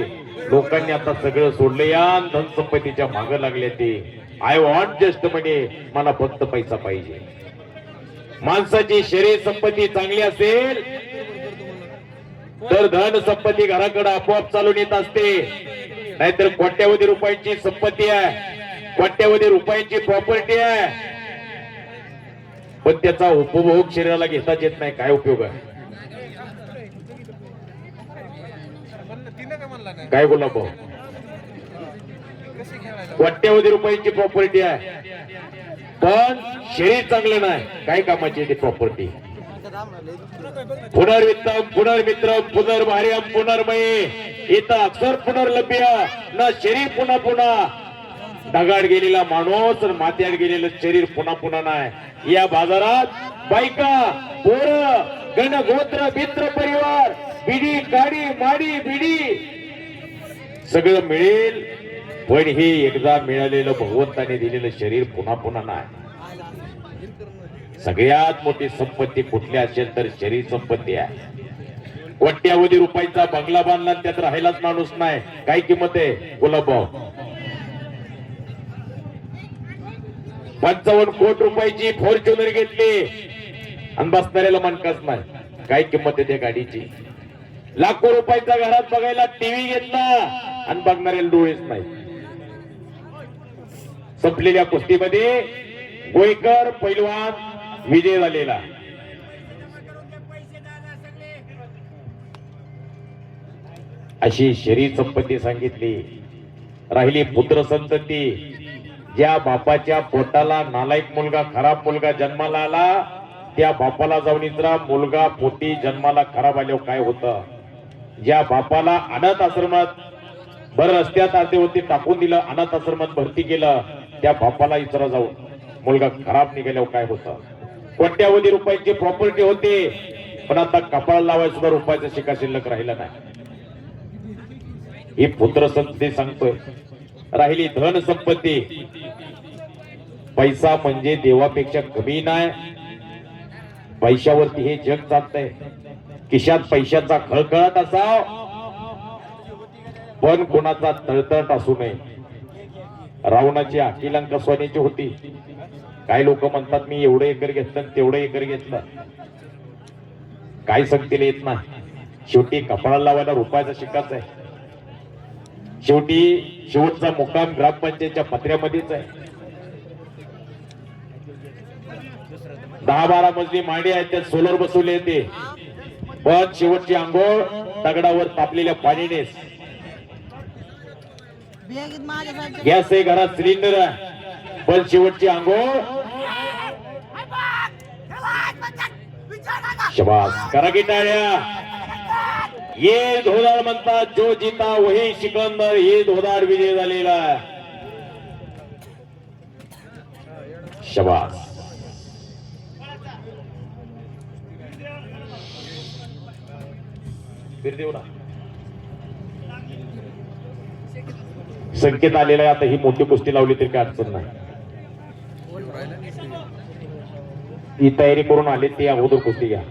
लोकांनी आता सगळं सोडलं या धन संपत्तीच्या मागे लागले. ते आय वॉन्ट जस्ट म्हणे, मला फक्त पैसा पाहिजे. माणसाची शरीर संपत्ती चांगली असेल तर धन संपत्ती घराकडे आपोआप चालून येत असते. नाहीतर कोट्यावधी रुपयांची संपत्ती आहे, कोट्यावधी रुपयांची प्रॉपर्टी आहे, पण त्याचा उपभोग शरीराला घेताच येत नाही. काय उपयोग आहे? काय बोला भाऊ? कोट्यावधी रुपयांची प्रॉपर्टी आहे पण शरीर चांगलं नाही. काय कामाची ती प्रॉपर्टी? पुनर्वित्तम पुनर्मित्रम पुनर्भार्यम पुनर्मयी. इथं अक्षर पुनर्लभ्य न शरीर पुन्हा पुन्हा. ढगाड गेलेला माणूस आणि माथ्यात गेलेलं शरीर पुन्हा पुन्हा नाही. या बाजारात बायका पोरं गणगोत्र मित्र परिवार बिडी काडी माडी बिडी सगळं मिळेल, पण हे एकदा मिळालेलं भगवंताने दिलेलं शरीर पुन्हा पुन्हा नाही. सगळ्यात मोठी संपत्ती कुठली असेल तर शरीर संपत्ती आहे. कोट्यावधी रुपयाचा बंगला बांधला त्यात राहिलाच माणूस नाही. काय किंमत आहे गुलाबभाऊ? 55 कोटी रुपयाची फॉर्च्युनर घेतली आणि बसणाऱ्याला मनकाच नाही. काय किंमत आहे त्या गाडीची? लाखो रुपयाचा घरात बघायला टीव्ही घेतला आणि बघणाऱ्याला डोळेच नाही. संपलेल्या कुस्तीमध्ये गोयकर पैलवान विजय झालेला. अशी शरीर संपत्ती सांगितली. राहिली पुत्र संतती. ज्या बापाच्या पोटाला नालायक मुलगा खराब मुलगा जन्माला आला, त्या बापाला जाऊन इतरा मुलगा पोटी जन्माला खराब आल्यावर काय होतं? ज्या बापाला अनाथ आश्रमात भर रस्त्यात आते होते टाकून दिलं, अनाथ आश्रमात भरती केलं, त्या बापाला इतरा जाऊन मुलगा खराब निघाल्यावर काय होतं? कोट्यावधी रुपयाची प्रॉपर्टी होती, पण आता कपाळ लावायला सुद्धा रुपयाचा शिका शिल्लक राहिला नाही. ही पुत्र संतती सांगतोय. राहिली धन संपत्ती. पैसा म्हणजे देवापेक्षा कमी नाही. पैशावरती हे जग चालतंय. खिशात पैशाचा खळखळाट असाव पण कोणाचा तळतळट असू नये. रावणाची अकिलंका सोन्याची होती. काही लोक म्हणतात मी एवढं एकर घेतलं तेवढं एकर घेतलं. काय सांगतील येत नाही. शेवटी कपाळाला लावायला रुपयाचा शिकाच आहे. शेवटी शेवटचा मुक्काम ग्रामपंचायतच्या पत्र्यामध्येच आहे. 10-12 मजली माडी आहेत, त्यात सोलर बसवले येते, पण शेवटची आंघोळ दगडावर तापलेल्या पाणीनेच. गॅस आहे घरात, सिलेंडर आहे, पण शेवटची आंघोळ. शबास करा की टाळ्या. ये धोदार म्हणतात, जो जीता वही सिकंदर. ये धोदार विजय झालेला आहे. शबास. संकेत आलेला आहे. आता ही मोठी कुस्ती लावली तरी काय अडचण नाही. ही तयारी करून आले ती अगोदर कुस्ती घ्या.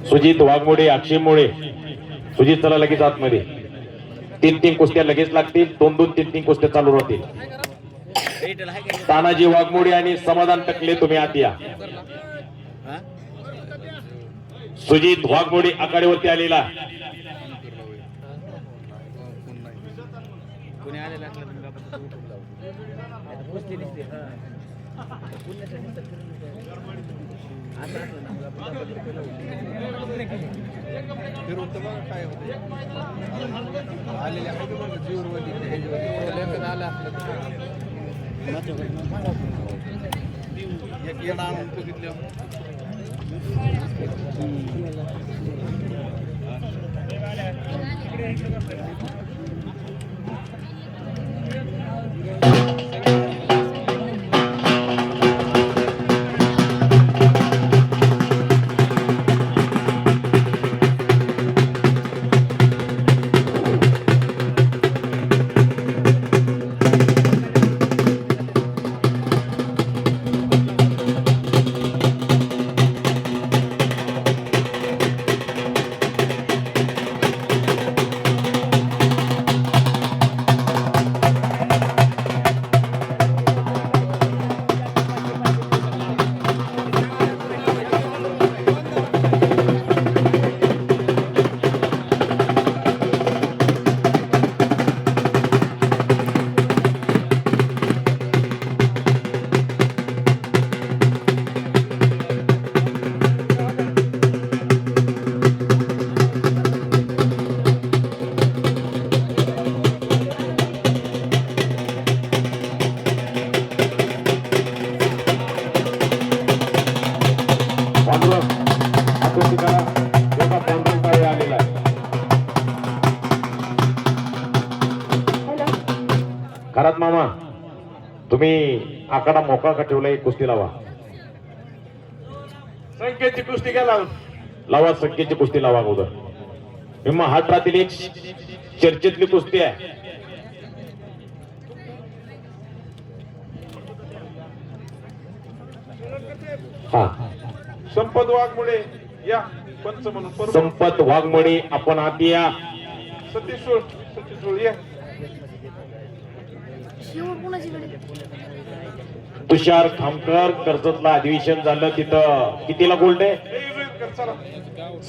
सुजित वाघमोडे, अक्षय मोडे. सुजित चला लगेच आतमध्ये. 3-3 कुस्त्या लगेच लागतील. 2-2, 3-3 कुस्त्या चालू राहतील. तानाजी वाघमोडे आणि समाधान टकले तुम्ही आत या. सुजित वाघमोडे आघाडीवरती आलेला. काय आलेले आहे जीवरवली एक येणं आणून बघितलं. खरात मामा तुम्ही आकडा मोकळा का ठेवलाय? कुस्ती लावा. संख्येची कुस्ती घ्या लावून. लावा संख्येची कुस्ती लावा अगोदर. ही महाराष्ट्रातील एक चर्चेतली कुस्ती आहे. हा संपत वाघमोडे या पंच म्हणून. संपत वाघमोडे आपण आत या. सतीश या. शिव कुणाच्याकडे? तुषार खामकर कर्जतला अधिवेशन झालं तिथं कितीला गोल्ड आहे?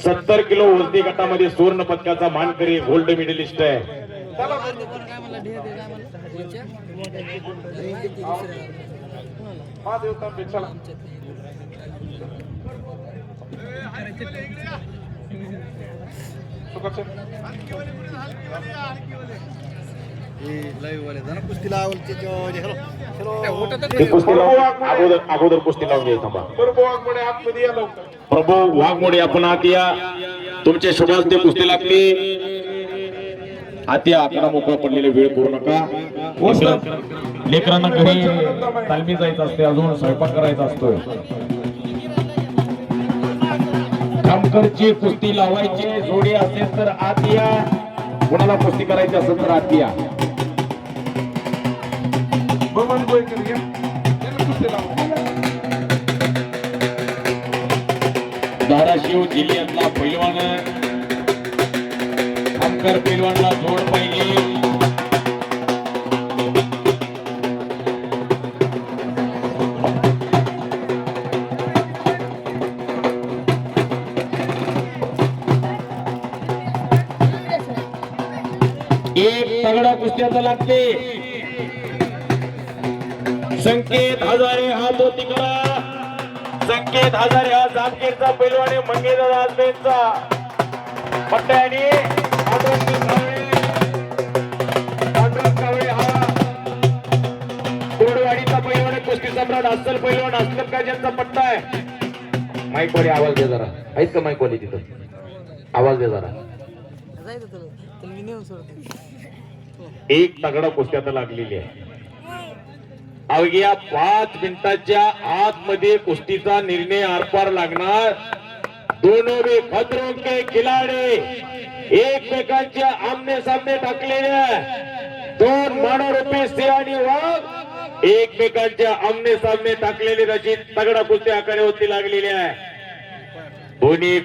70 किलो वजनी गटामध्ये सुवर्ण पदकाचा मानकरी गोल्ड मेडलिस्ट आहे. कुस्तीला ही कुस्ती अगोदर कुस्ती लावून घ्यायची. थांबा. प्रभू वाघमोडे आपण आत या. तुमच्या शुभास ते कुस्ती लागते. आत या. आकडा मोकळा पडलेला वेळ करू नका. लेकरांना घरी तालमी जायचं असते, अजून स्वयंपाक करायचा असतो. खामकरची कुस्ती लावायची जोडी असेल तर आत या. कोणाला कुस्ती करायची असेल तर आत या. धाराशिव जिल्ह्यातला पैलवान खामकर पैलवानला जोड पाहिजे. एक तगडा कुस्त्याचा लागते. संकेत हजारे हा धोती करा. संकेत हजारे हा जामखेडचा पैलवान आहे. मंगेशदादा आजबेंचा पट्ट्याने हा कोरडवाडीचा पैलवान आहे. कुस्ती सम्राट अस्सल पैलवान अस्लम काजनचा पट्टा आहे. माईक वाले आवाज दे जरा. आहेत का माईक वाले तिथं? आवाज दे जरा. एक तगडा कुस्त्यात लागलेली आहे. अवघ्या 5 मिनिटाच्या आतमध्ये कुस्तीचा निर्णय आरपार लागणार. दोनों भी खतरों के खिलाडी एकमेकांच्या आमने सामने टाकलेल्या. दोन मानवरूपी सिंह आणि वाघ एकमेकांच्या आमने सामने टाकलेली रचित तगडा कुस्ती आखाड्यावरती लागलेली आहे. दोन्ही